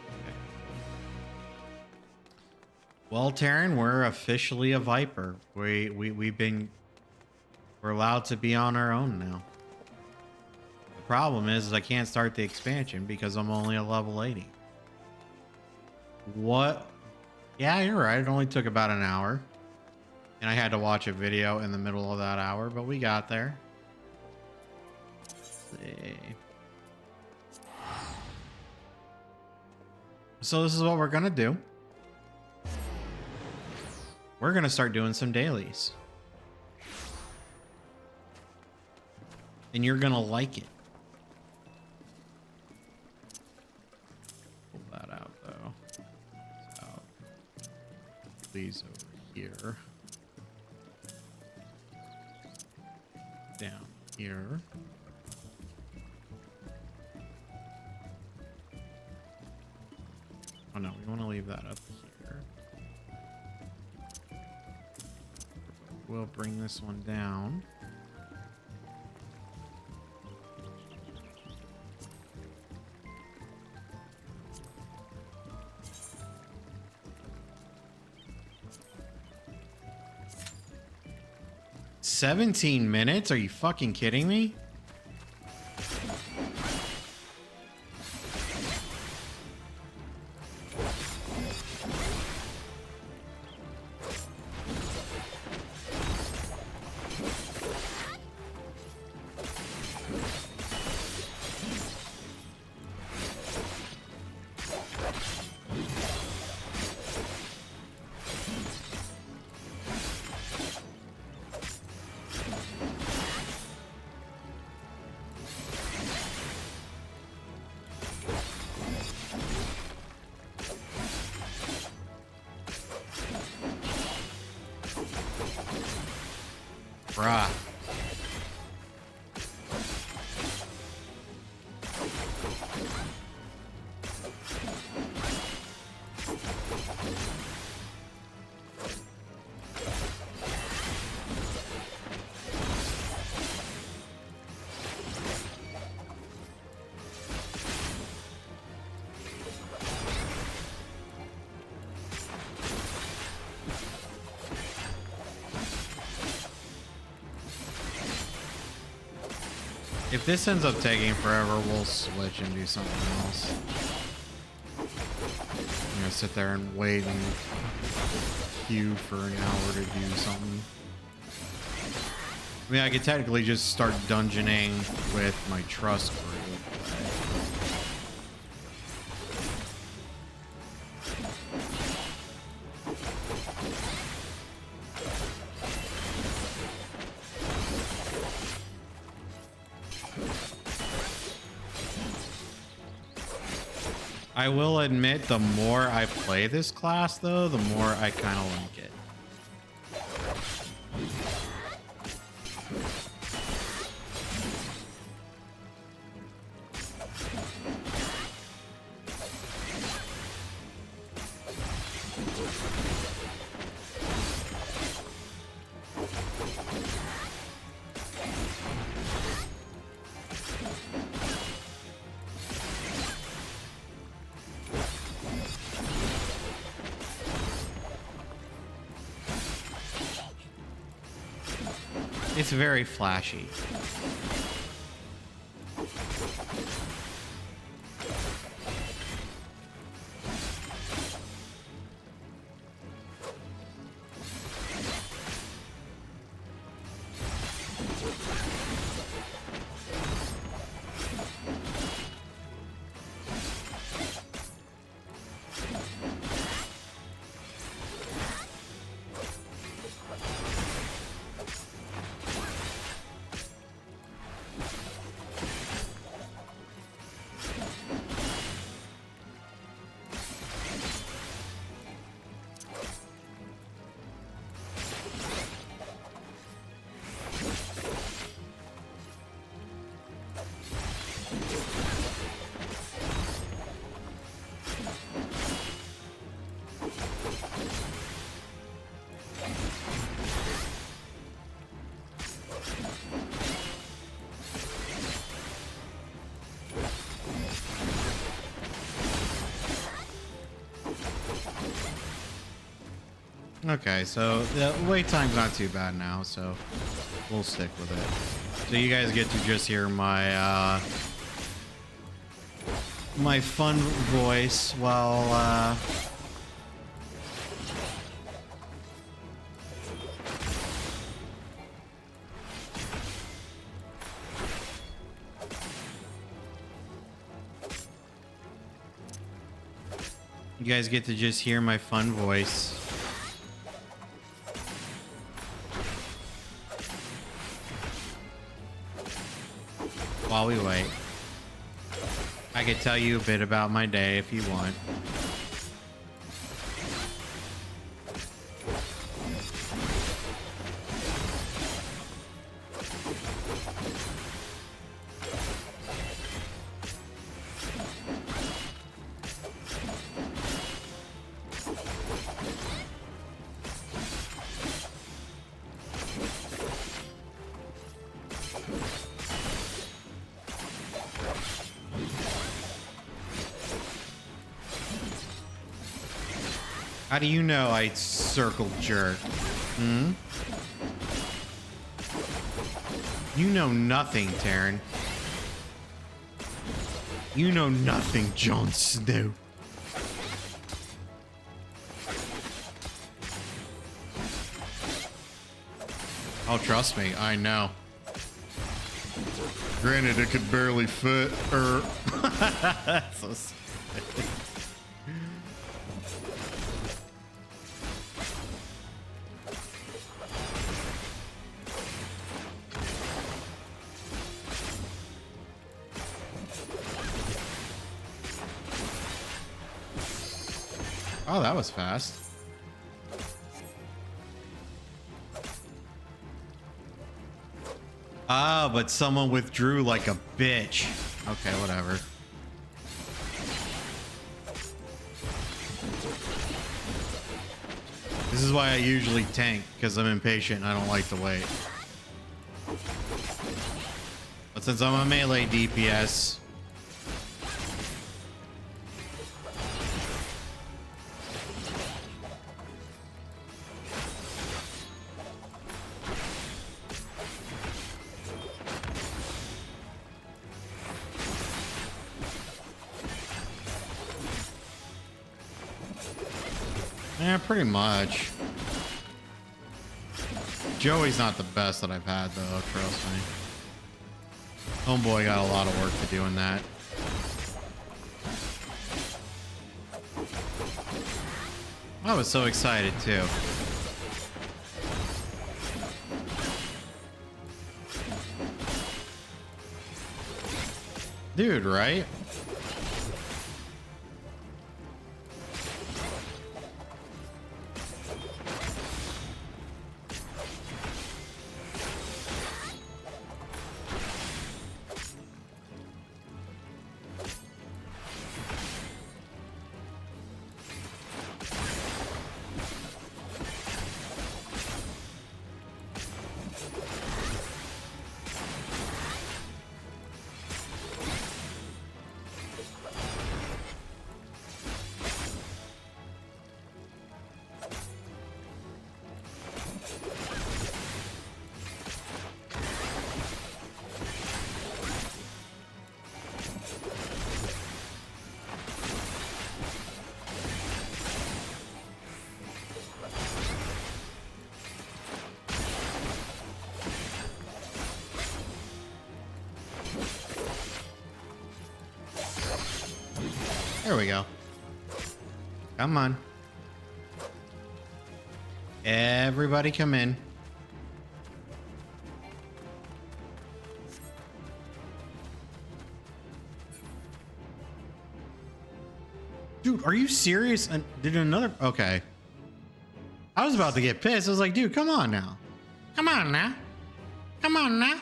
Okay. Well, Taryn, we're officially a Viper. We're allowed to be on our own now. The problem is I can't start the expansion because I'm only a level 80. What? Yeah, you're right. It only took about an hour. And I had to watch a video in the middle of that hour, but we got there. So this is what we're gonna do. We're gonna start doing some dailies. And you're gonna like it. Pull that out though. Out. Please over here. Down here. no, we want to leave that up here. We'll bring this one down. $17? Are you fucking kidding me? Bruh. If this ends up taking forever, we'll switch and do something else. I'm gonna sit there and wait and queue for an hour to do something. I mean, I could technically just start dungeoning with my trust group. I will admit, the more I play this class, though, the more I kind of like it. It's very flashy. Okay, so the wait time's not too bad now, so we'll stick with it. So you guys get to just hear my my fun voice while you guys get to just hear my fun voice. While we wait, I could tell you a bit about my day if you want. How do you know I circled jerk? Hmm? You know nothing, Taryn. You know nothing, Jon Snow. Oh, trust me, I know. Granted, it could barely fit, That's so stupid. Oh, that was fast. Ah, but someone withdrew like a bitch. Okay, whatever. This is why I usually tank, because I'm impatient and I don't like to wait. But since I'm a melee DPS... Yeah, pretty much. Joey's not the best that I've had, though, trust me. Homeboy got a lot of work to do in that. I was so excited, too. Dude, right? There we go. Come on. Everybody come in. Dude, are you serious? And did another... Okay. I was about to get pissed. I was like, dude, come on now. Come on now. Come on now.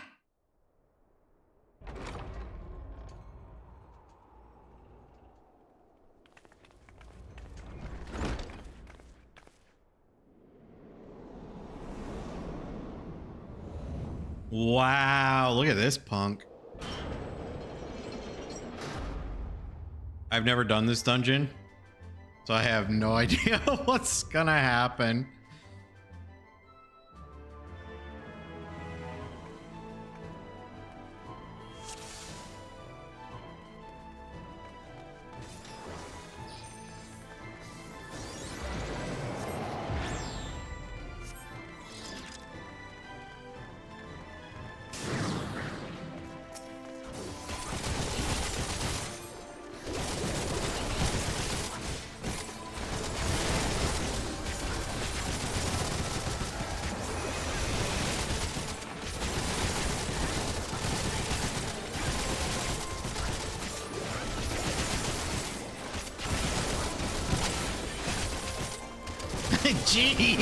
Wow, look at this punk. I've never done this dungeon, so I have no idea what's gonna happen. Gee.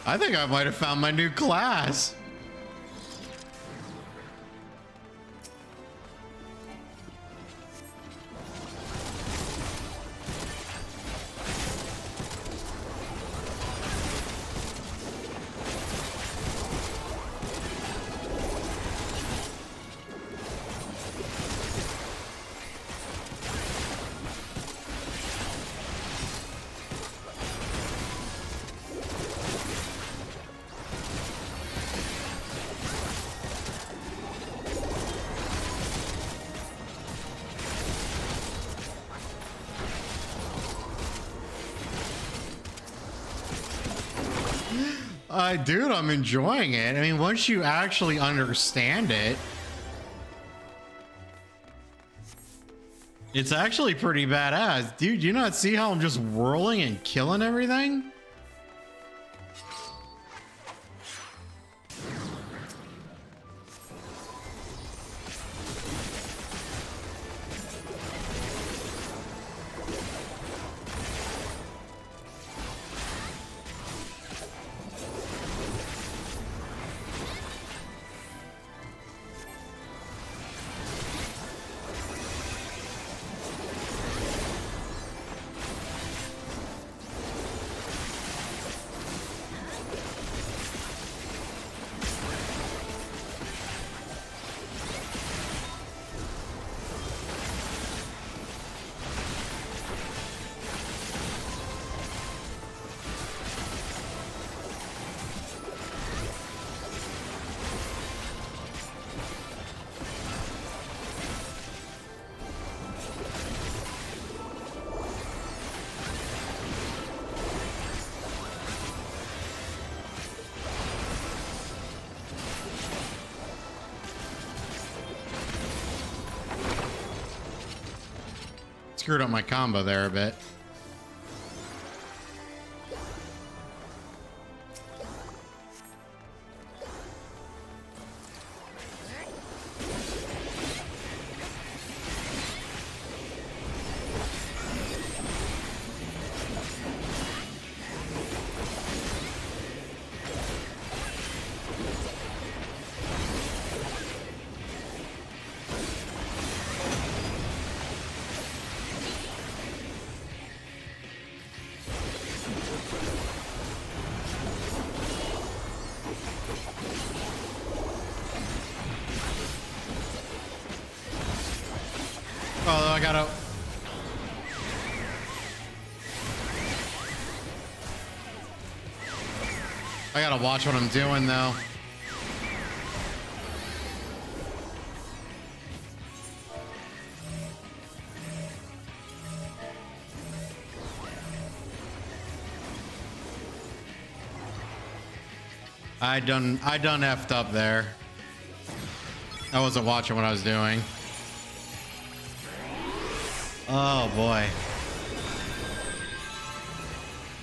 I think I might have found my new class. Dude, I'm enjoying it. I mean, once you actually understand it, it's actually pretty badass. Dude, you not see how I'm just whirling and killing everything? Screwed up my combo there a bit. Although I gotta watch what I'm doing though. I done effed up there. I wasn't watching what I was doing. Oh boy.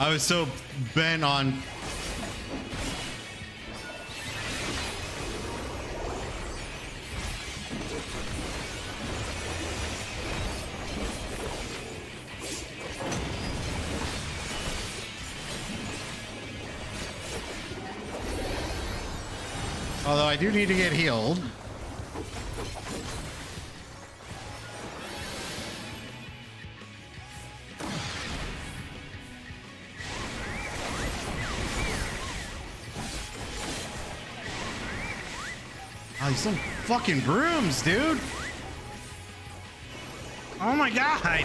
I was so bent on although I do need to get healed. Oh, these some fucking brooms, dude. Oh my god.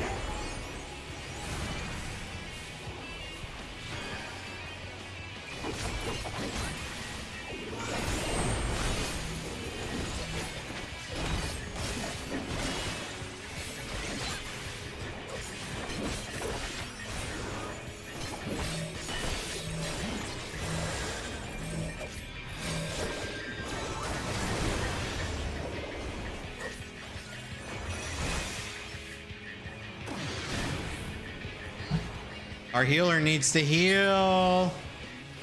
Our healer needs to heal.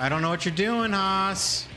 I don't know what you're doing, Haas.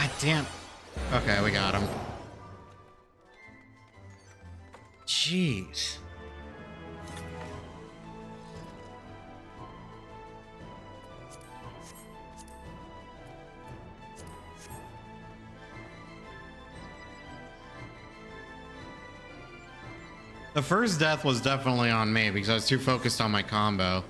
God damn. Okay, we got him. Jeez. The first death was definitely on me because I was too focused on my combo.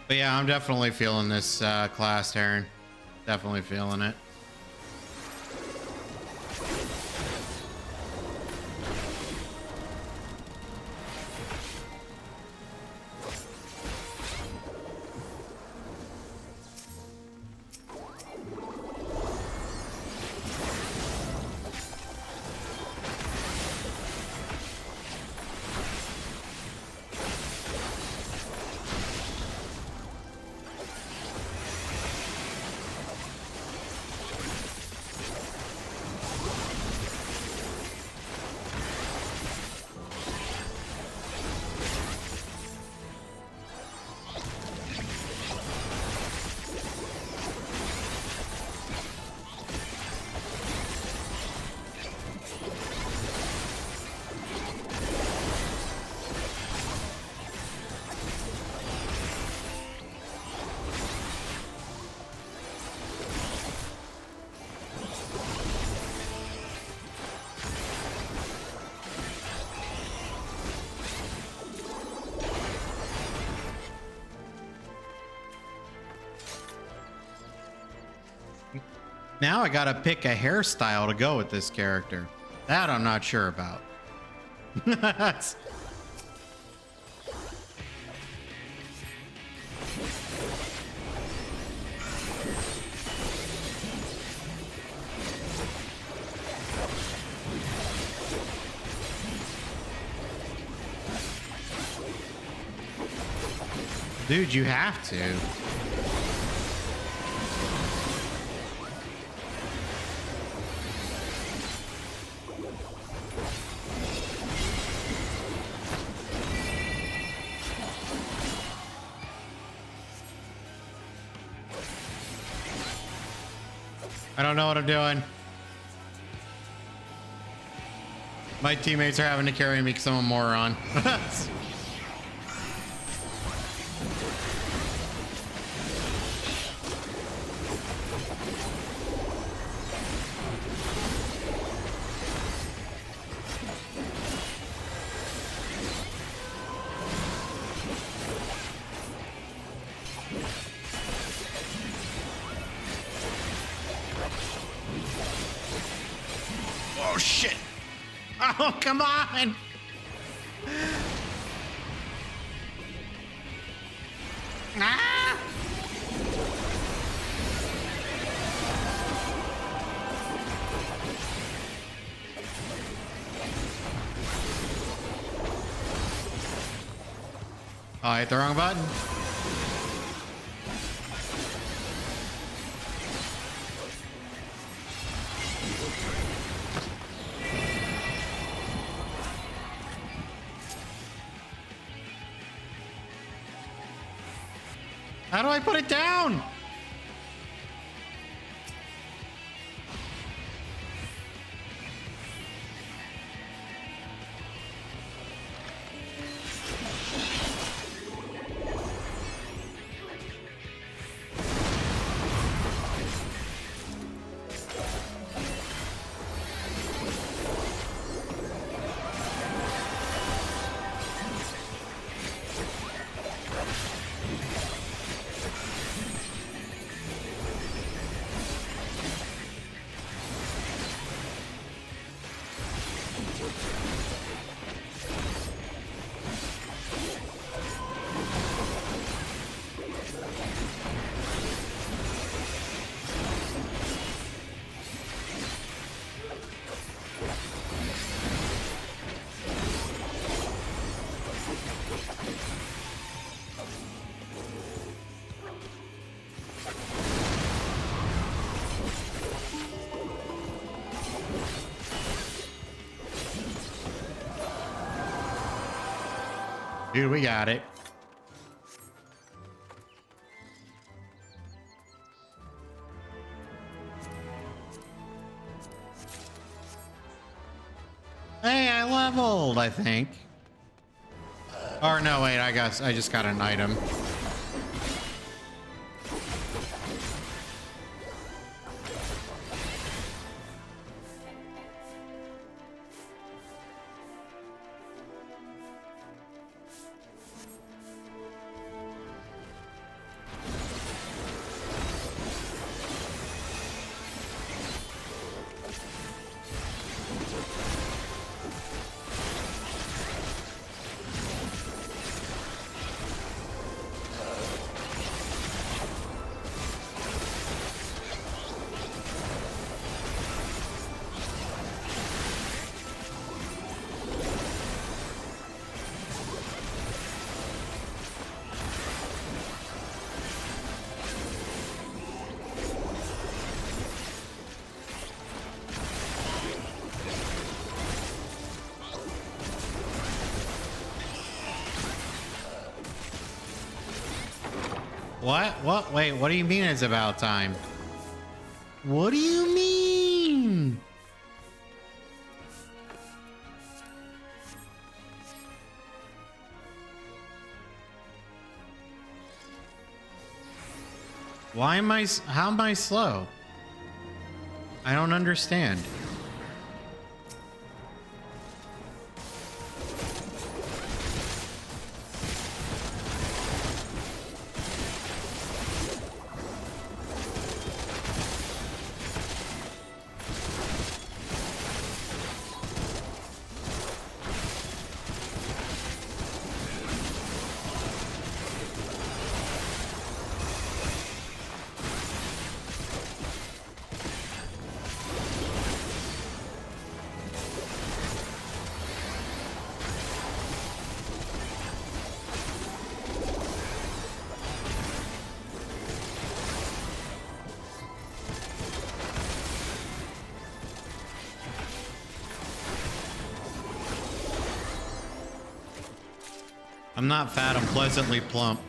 But yeah, I'm definitely feeling this class, Taryn. Definitely feeling it. Now I gotta pick a hairstyle to go with this character. That I'm not sure about. Dude, you have to. I don't know what I'm doing. My teammates are having to carry me because I'm a moron. Oh shit! Oh, come on! Ah! Oh, I hit the wrong button. How do I put it down? Dude, we got it. Hey, I leveled, I think. Or no, wait, I just got an item. What? Wait, what do you mean it's about time? What do you mean? Why am I, how am I slow? I don't understand. I'm not fat, I'm pleasantly plump.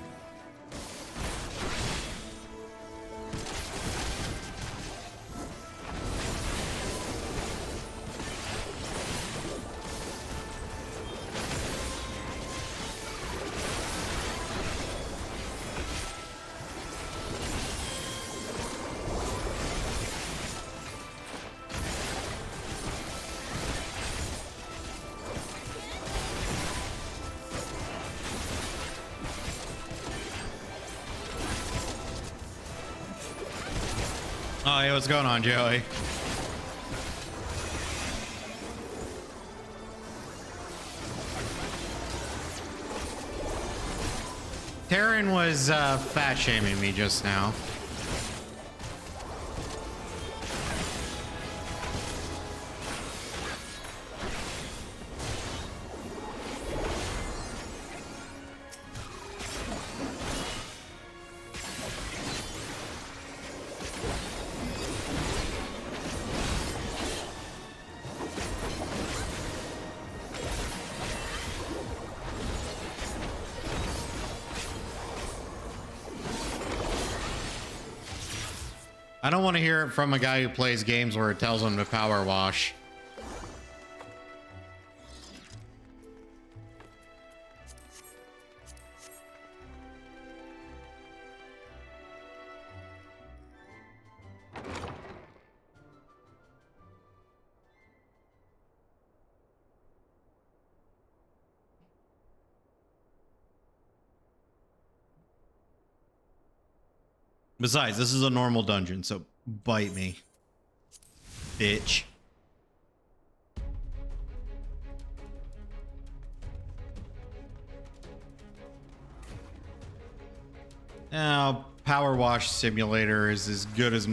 Oh, hey, what's going on, Joey? Taryn was fat shaming me just now. I don't want to hear it from a guy who plays games where it tells him to power wash. Besides, this is a normal dungeon, so bite me, bitch. Now, Power Wash Simulator is as good as...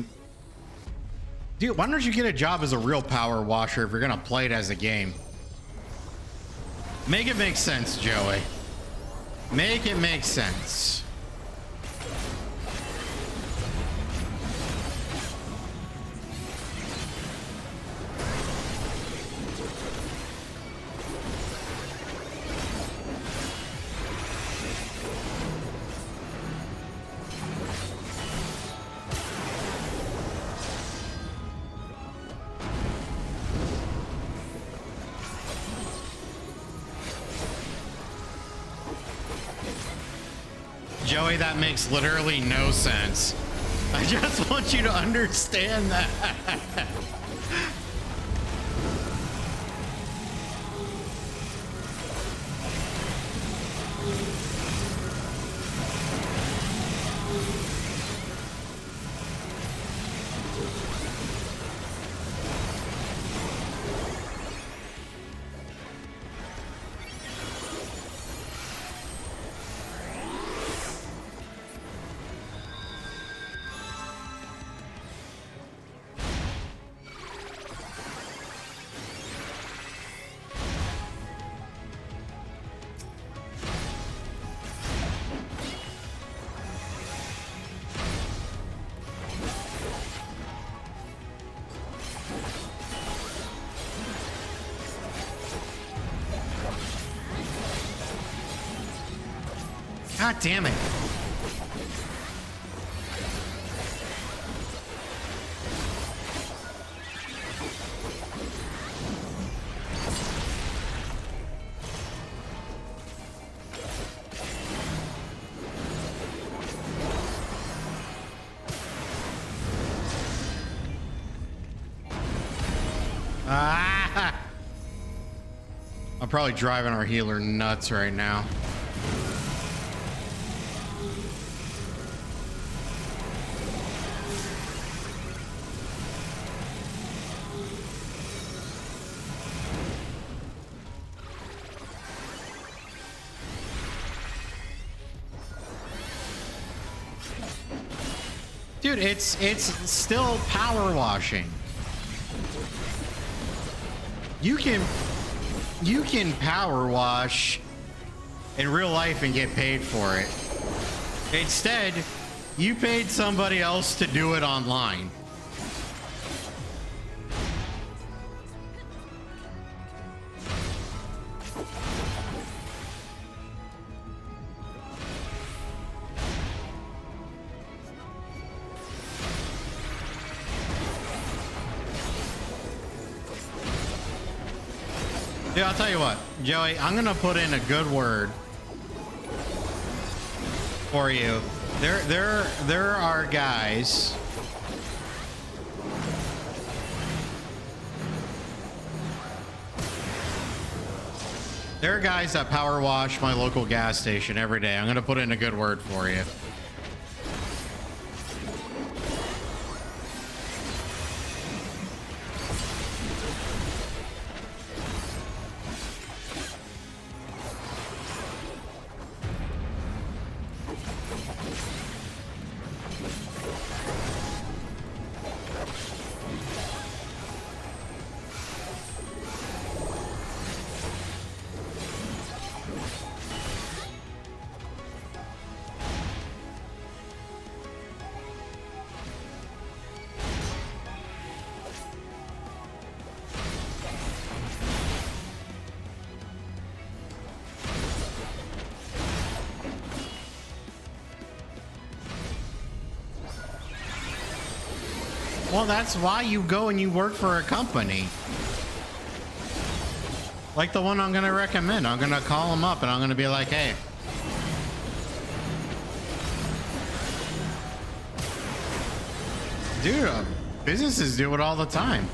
Dude, why don't you get a job as a real power washer if you're gonna play it as a game? Make it make sense, Joey. Make it make sense. Joey, that makes literally no sense. I just want you to understand that. God damn it. Ah! I'm probably driving our healer nuts right now. Dude, it's still power washing. You can power wash in real life and get paid for it. Instead, you paid somebody else to do it online. Yeah, I'll tell you what, Joey, I'm gonna put in a good word for you. There are guys. There are guys that power wash my local gas station every day. I'm gonna put in a good word for you. Well, that's why you go and you work for a company. Like the one I'm going to recommend. I'm going to call them up and I'm going to be like, hey. Dude, businesses do it all the time.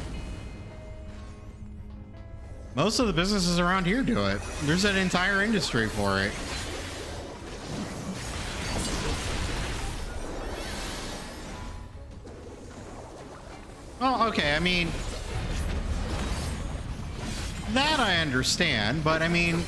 Most of the businesses around here do it. There's an entire industry for it. Oh, okay. I mean, that I understand, but I mean,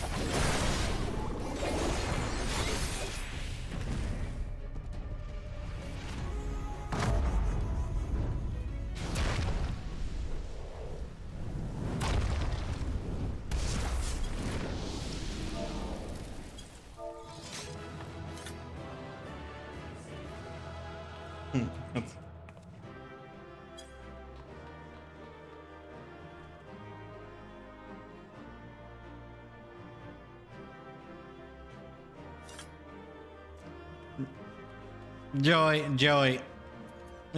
Joey,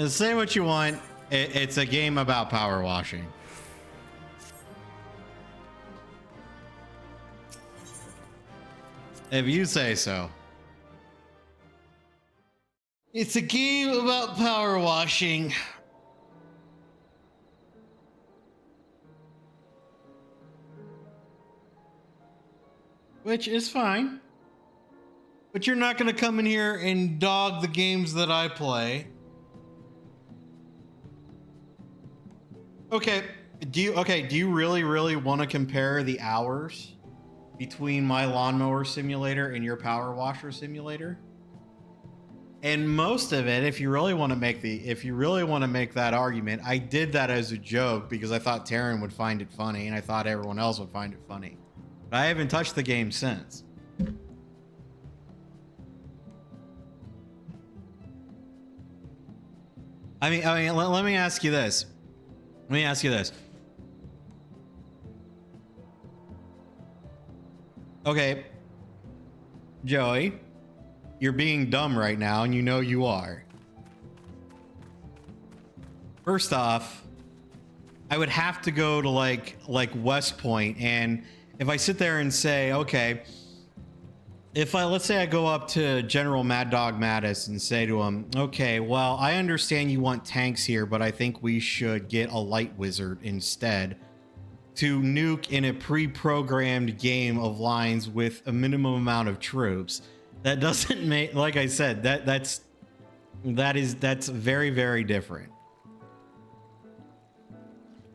say what you want. It's a game about power washing. If you say so. It's a game about power washing. Which is fine. But you're not going to come in here and dog the games that I play. Okay, do you really want to compare the hours between my lawnmower simulator and your power washer simulator? And most of it, if you really want to make that argument, I did that as a joke because I thought Taryn would find it funny and I thought everyone else would find it funny. But I haven't touched the game since. I mean, let me ask you this. Okay, Joey, you're being dumb right now, and you know you are. First off, I would have to go to like West Point, and if I sit there and say, okay, let's say I go up to General Mad Dog Mattis and say to him, okay, well, I understand you want tanks here, but I think we should get a light wizard instead to nuke in a pre-programmed game of lines with a minimum amount of troops. That doesn't make, like I said, that's very, very different.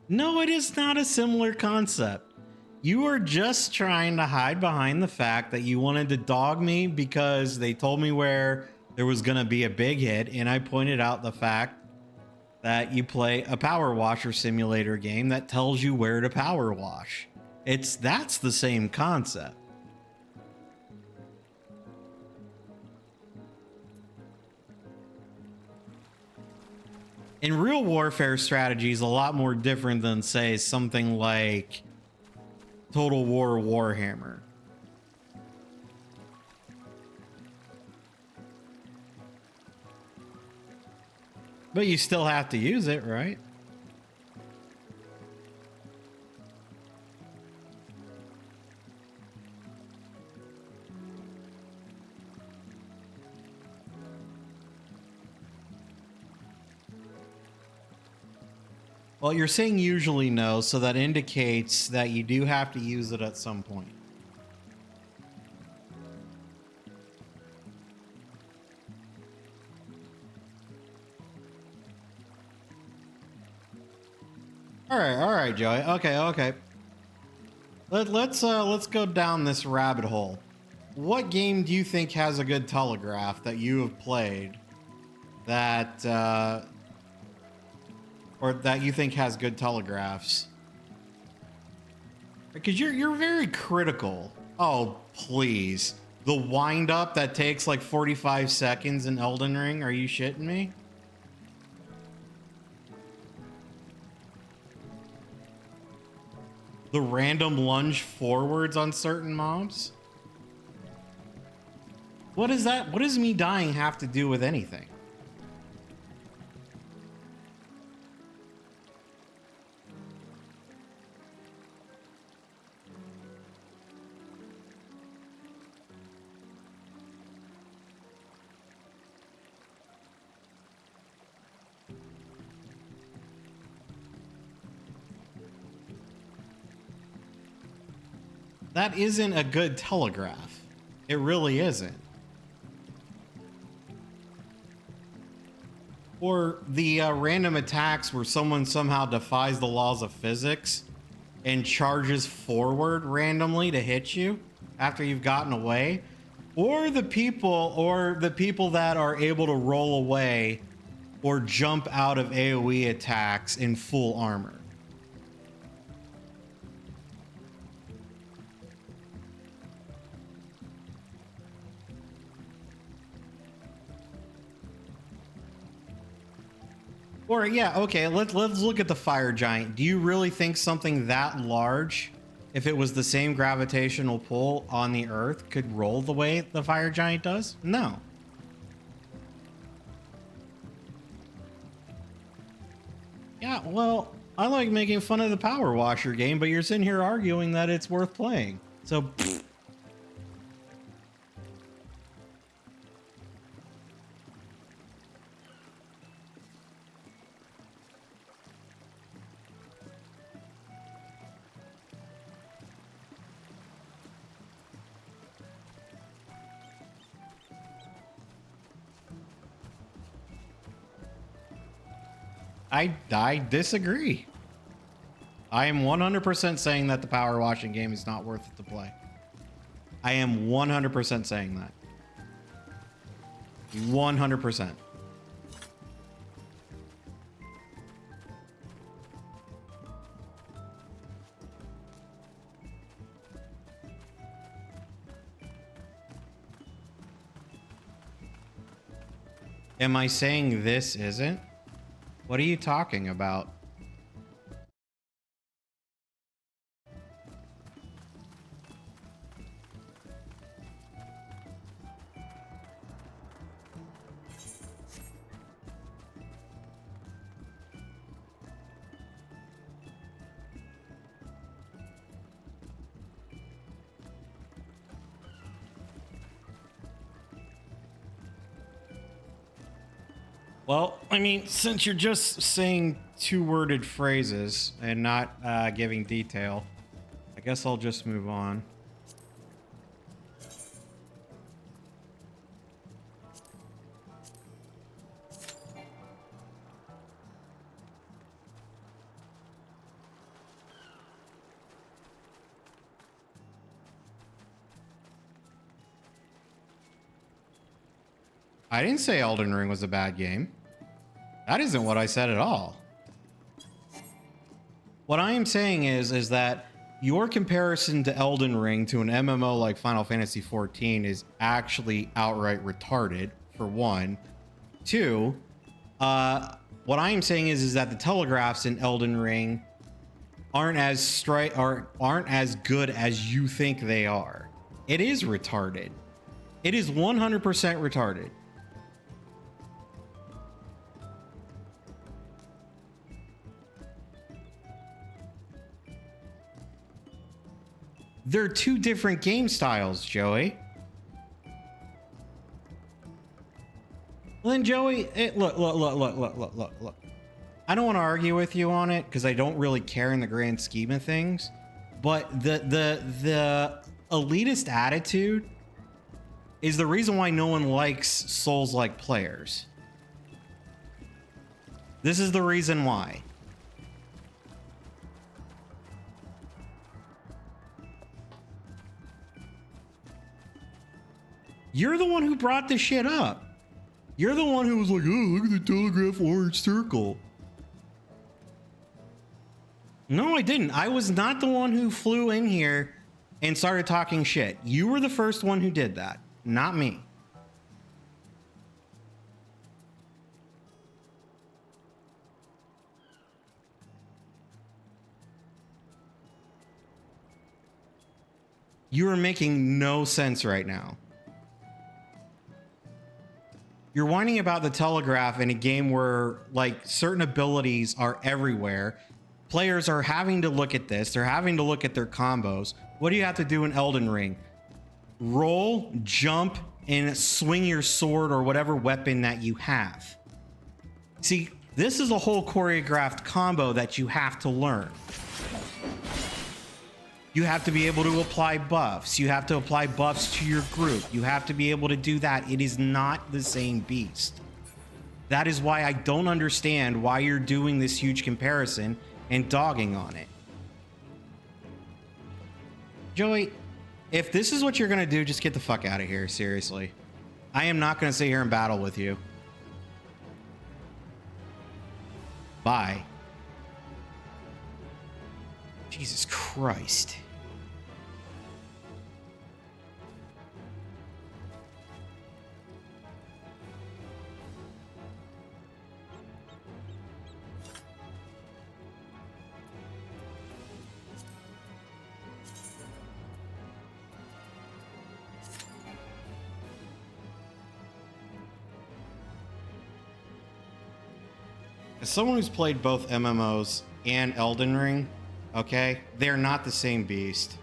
No, it is not a similar concept. You are just trying to hide behind the fact that you wanted to dog me because they told me where there was going to be a big hit, and I pointed out the fact that you play a power washer simulator game that tells you where to power wash. That's the same concept. In real warfare strategy is a lot more different than, say, something like Total War Warhammer. But you still have to use it, right? Well, you're saying usually no, so that indicates that you do have to use it at some point. All right, Joey. Okay. Let's go down this rabbit hole. What game do you think has a good telegraph that you have played that or that you think has good telegraphs? Because you're very critical. Oh, please. The wind up that takes like 45 seconds in Elden Ring? Are you shitting me? The random lunge forwards on certain mobs? What is that? What does me dying have to do with anything? That isn't a good telegraph. It really isn't. Or the random attacks where someone somehow defies the laws of physics and charges forward randomly to hit you after you've gotten away. Or the people that are able to roll away or jump out of AoE attacks in full armor. Or yeah, okay, let's look at the fire giant. Do you really think something that large, if it was the same gravitational pull on the Earth, could roll the way the fire giant does? No. Yeah, well, I like making fun of the power washer game, but you're sitting here arguing that it's worth playing. So pfft. I disagree. I am 100% saying that the power washing game is not worth it to play. I am 100% saying that. 100%. Am I saying this isn't? What are you talking about? Well, I mean, since you're just saying two-worded phrases and not giving detail, I guess I'll just move on. I didn't say Elden Ring was a bad game. That isn't what I said at all. What I am saying is that your comparison to Elden Ring to an MMO like Final Fantasy XIV is actually outright retarded, for one. Two, what I am saying is that the telegraphs in Elden Ring aren't as good as you think they are. It is retarded. It is 100% retarded. They're two different game styles, Joey. Well, then, Joey, look. I don't want to argue with you on it because I don't really care in the grand scheme of things. But the elitist attitude is the reason why no one likes Souls-like players. This is the reason why. You're the one who brought this shit up. You're the one who was like, oh, look at the telegraph orange circle. No, I didn't. I was not the one who flew in here and started talking shit. You were the first one who did that, not me. You are making no sense right now. You're whining about the telegraph in a game where, like, certain abilities are everywhere. Players are having to look at this. They're having to look at their combos. What do you have to do in Elden Ring? Roll, jump, and swing your sword or whatever weapon that you have. See, this is a whole choreographed combo that you have to learn. You have to be able to apply buffs. You have to apply buffs to your group. You have to be able to do that. It is not the same beast. That is why I don't understand why you're doing this huge comparison and dogging on it. Joey, if this is what you're going to do, just get the fuck out of here, seriously. I am not going to sit here and battle with you. Bye. Jesus Christ. As someone who's played both MMOs and Elden Ring, okay, they're not the same beast.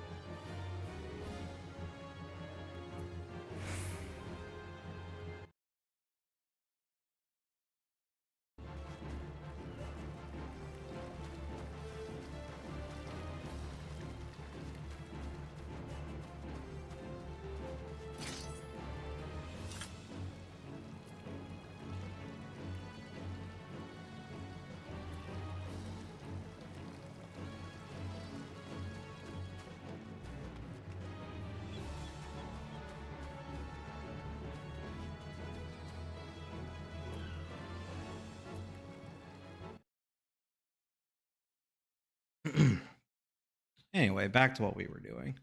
Anyway, back to what we were doing.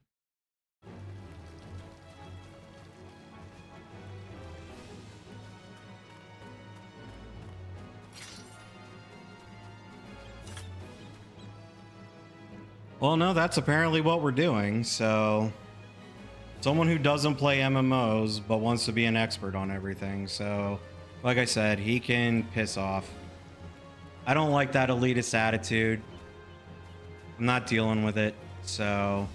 Well, no, that's apparently what we're doing. So, someone who doesn't play MMOs but wants to be an expert on everything. So, like I said, he can piss off. I don't like that elitist attitude. I'm not dealing with it. So,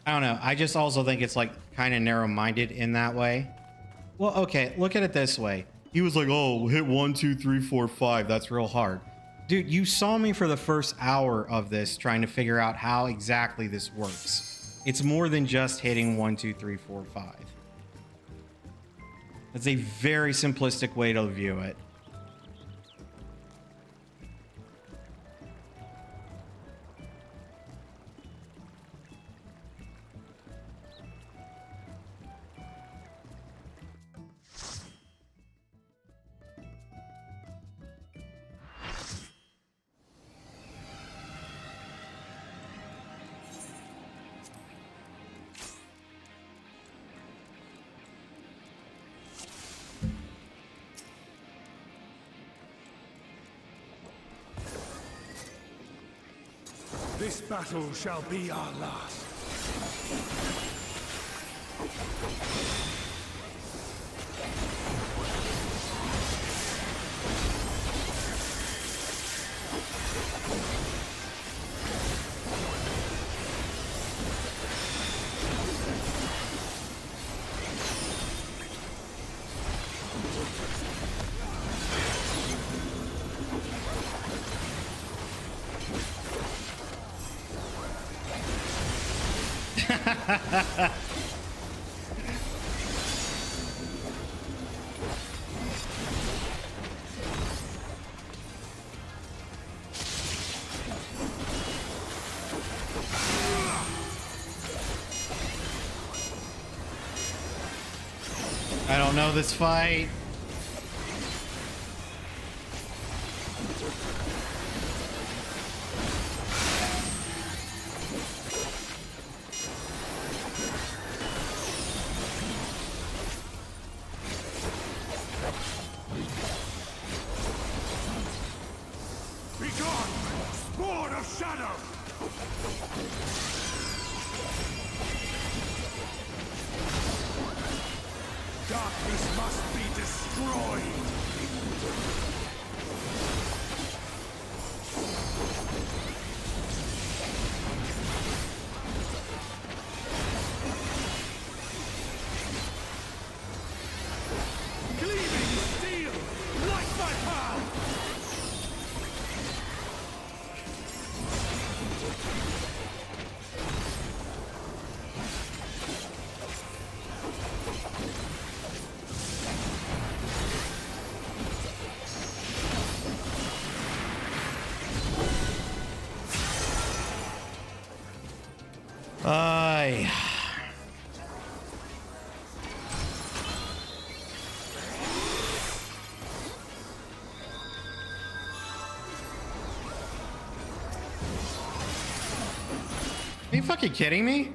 I don't know. I just also think it's like kind of narrow-minded in that way. Well, okay, look at it this way. He was like, oh, hit 1, 2, 3, 4, 5. That's real hard. Dude, you saw me for the first hour of this trying to figure out how exactly this works. It's more than just hitting 1, 2, 3, 4, 5. That's a very simplistic way to view it. This battle shall be our last. I don't know this fight. Be gone, spawn of shadow! Darkness must be destroyed! Gleaming steel, light my path! Aye. Are you fucking kidding me?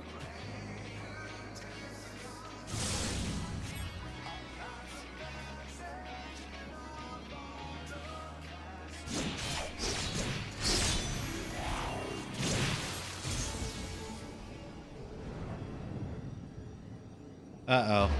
Uh-oh.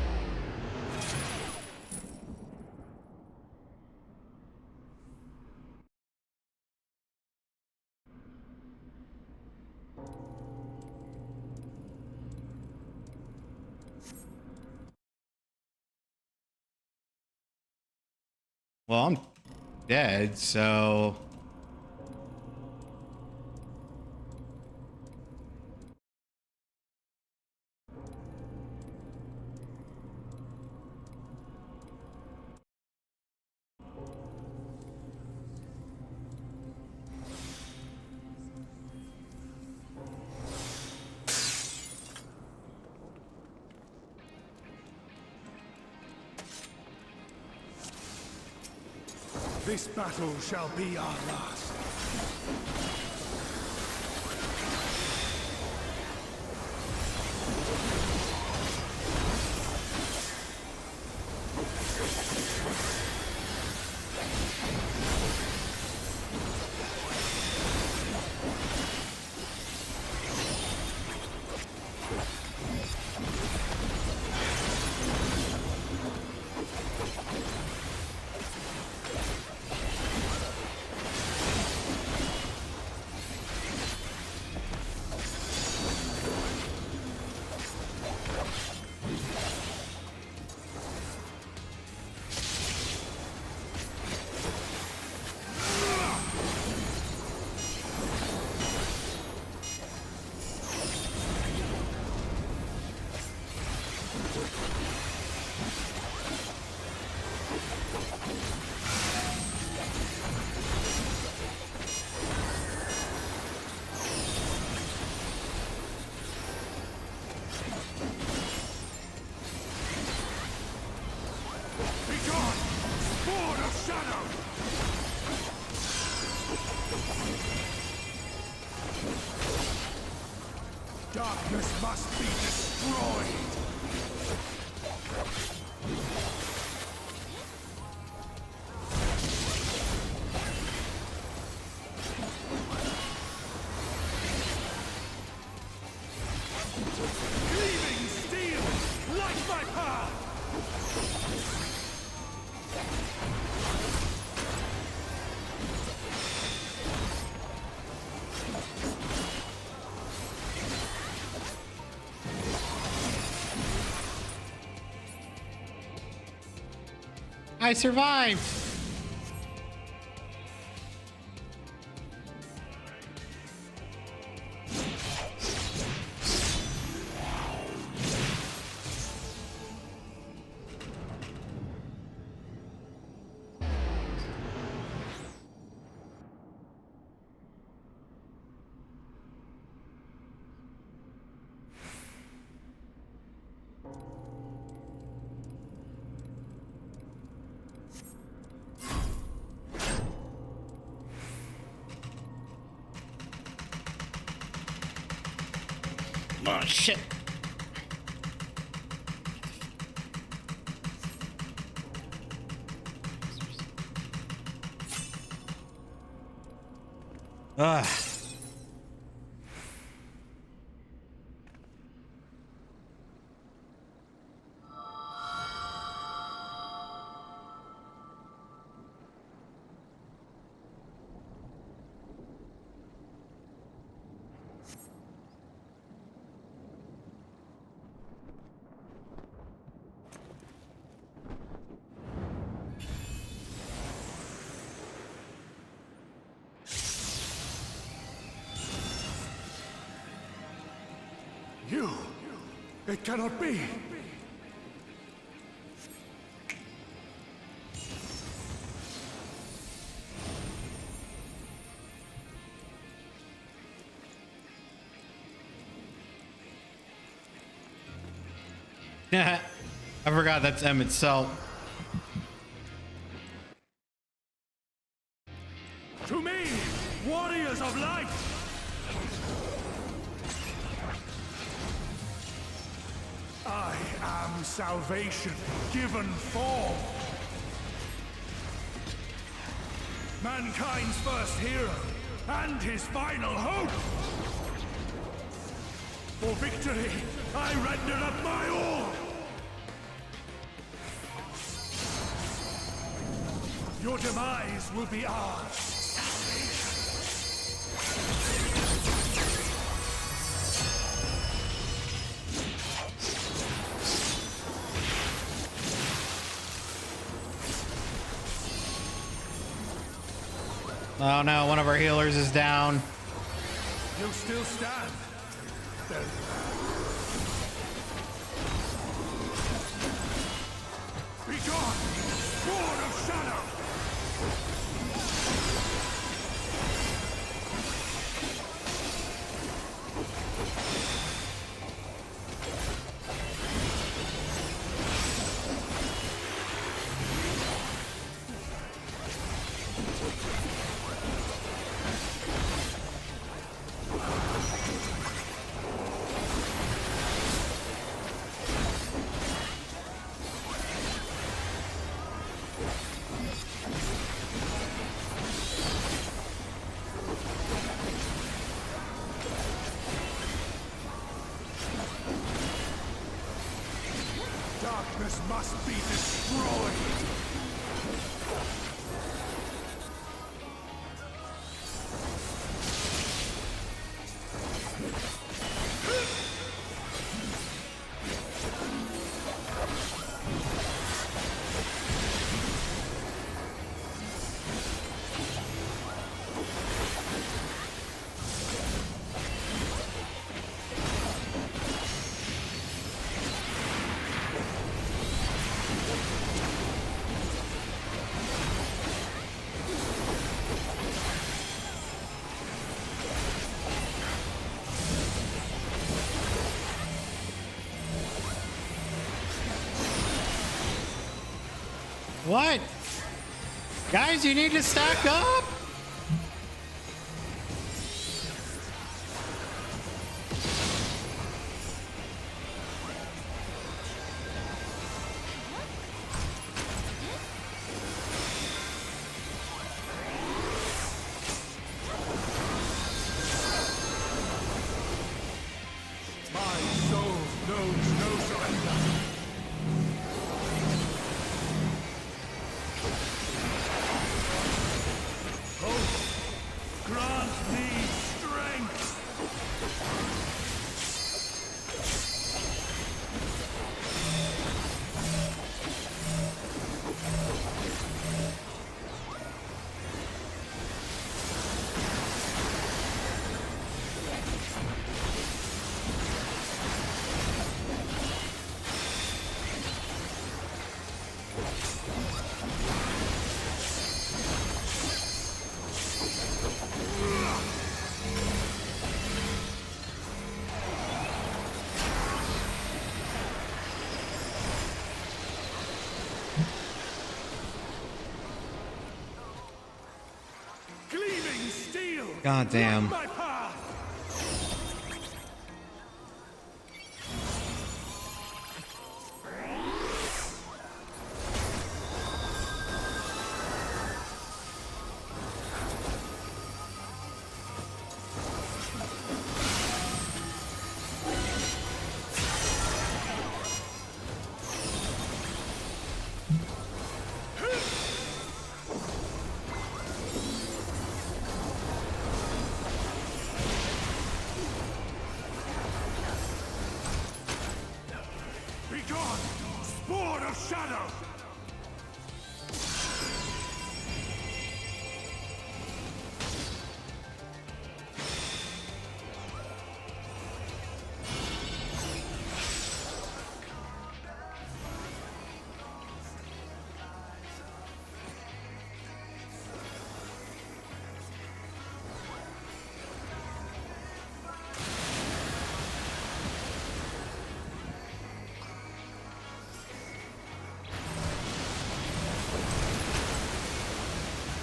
Well, I'm dead, so... This battle shall be our last. Darkness must be destroyed! Gleaming steel! Light my path! I survived! Oh, shit. Ah. You! It cannot be! I forgot that's M itself. To me, warriors of light! I am salvation given form. Mankind's first hero and his final hope. For victory, I render up my all. Your demise will be ours. Oh no, one of our healers is down. You'll still stand. Then be gone, Sword of Shadow! Darkness must be destroyed! What? Guys, you need to stack up. My soul knows no surrender! Grant me strength! Gleaming steel! God damn. My path! Be gone! Sword of Shadow!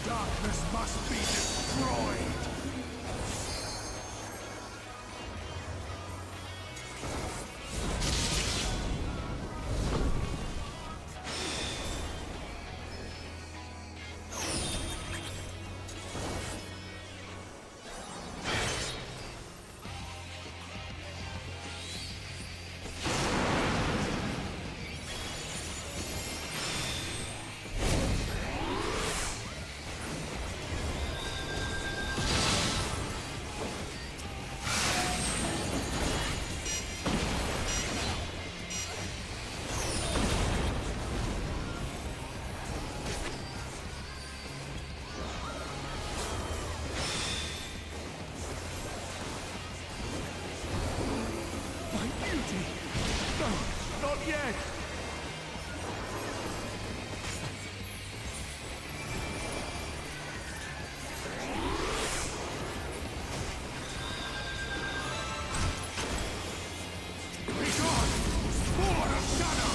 Darkness must be destroyed! yet! Begone! Spawn of shadow!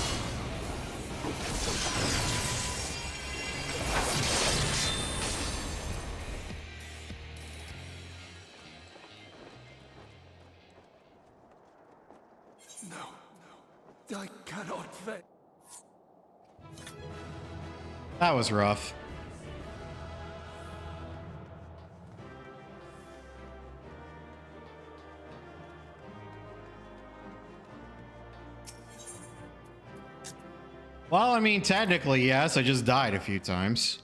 No, I cannot fail. That was rough. Well, I mean, technically, yes. I just died a few times.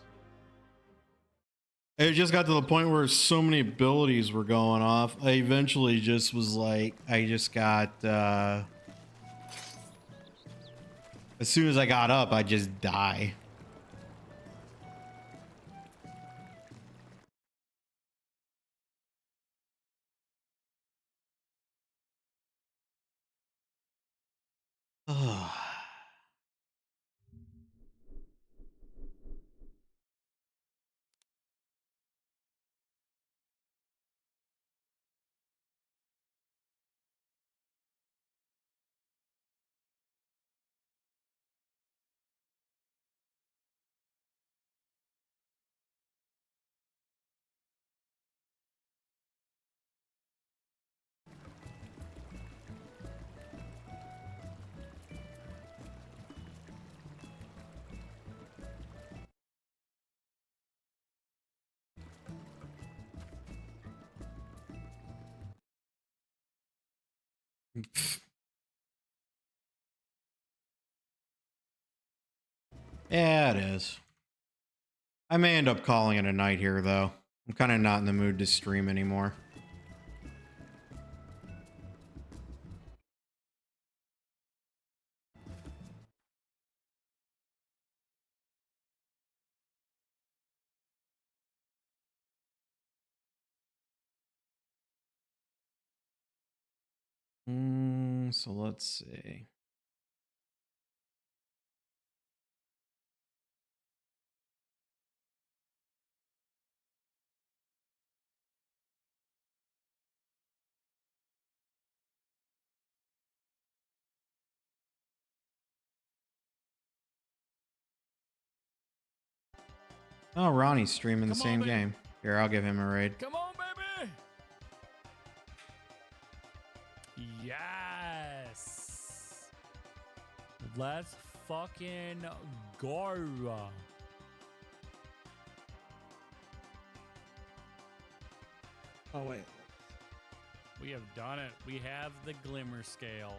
It just got to the point where so many abilities were going off. I eventually just was like, I just got, as soon as I got up, I just die. Yeah, it is. I may end up calling it a night here, though. I'm kind of not in the mood to stream anymore. So let's see. Oh, Ronnie's streaming the same game. Here, I'll give him a raid. Come on, baby! Yes! Let's fucking go. Oh wait. We have done it. We have the glimmer scale.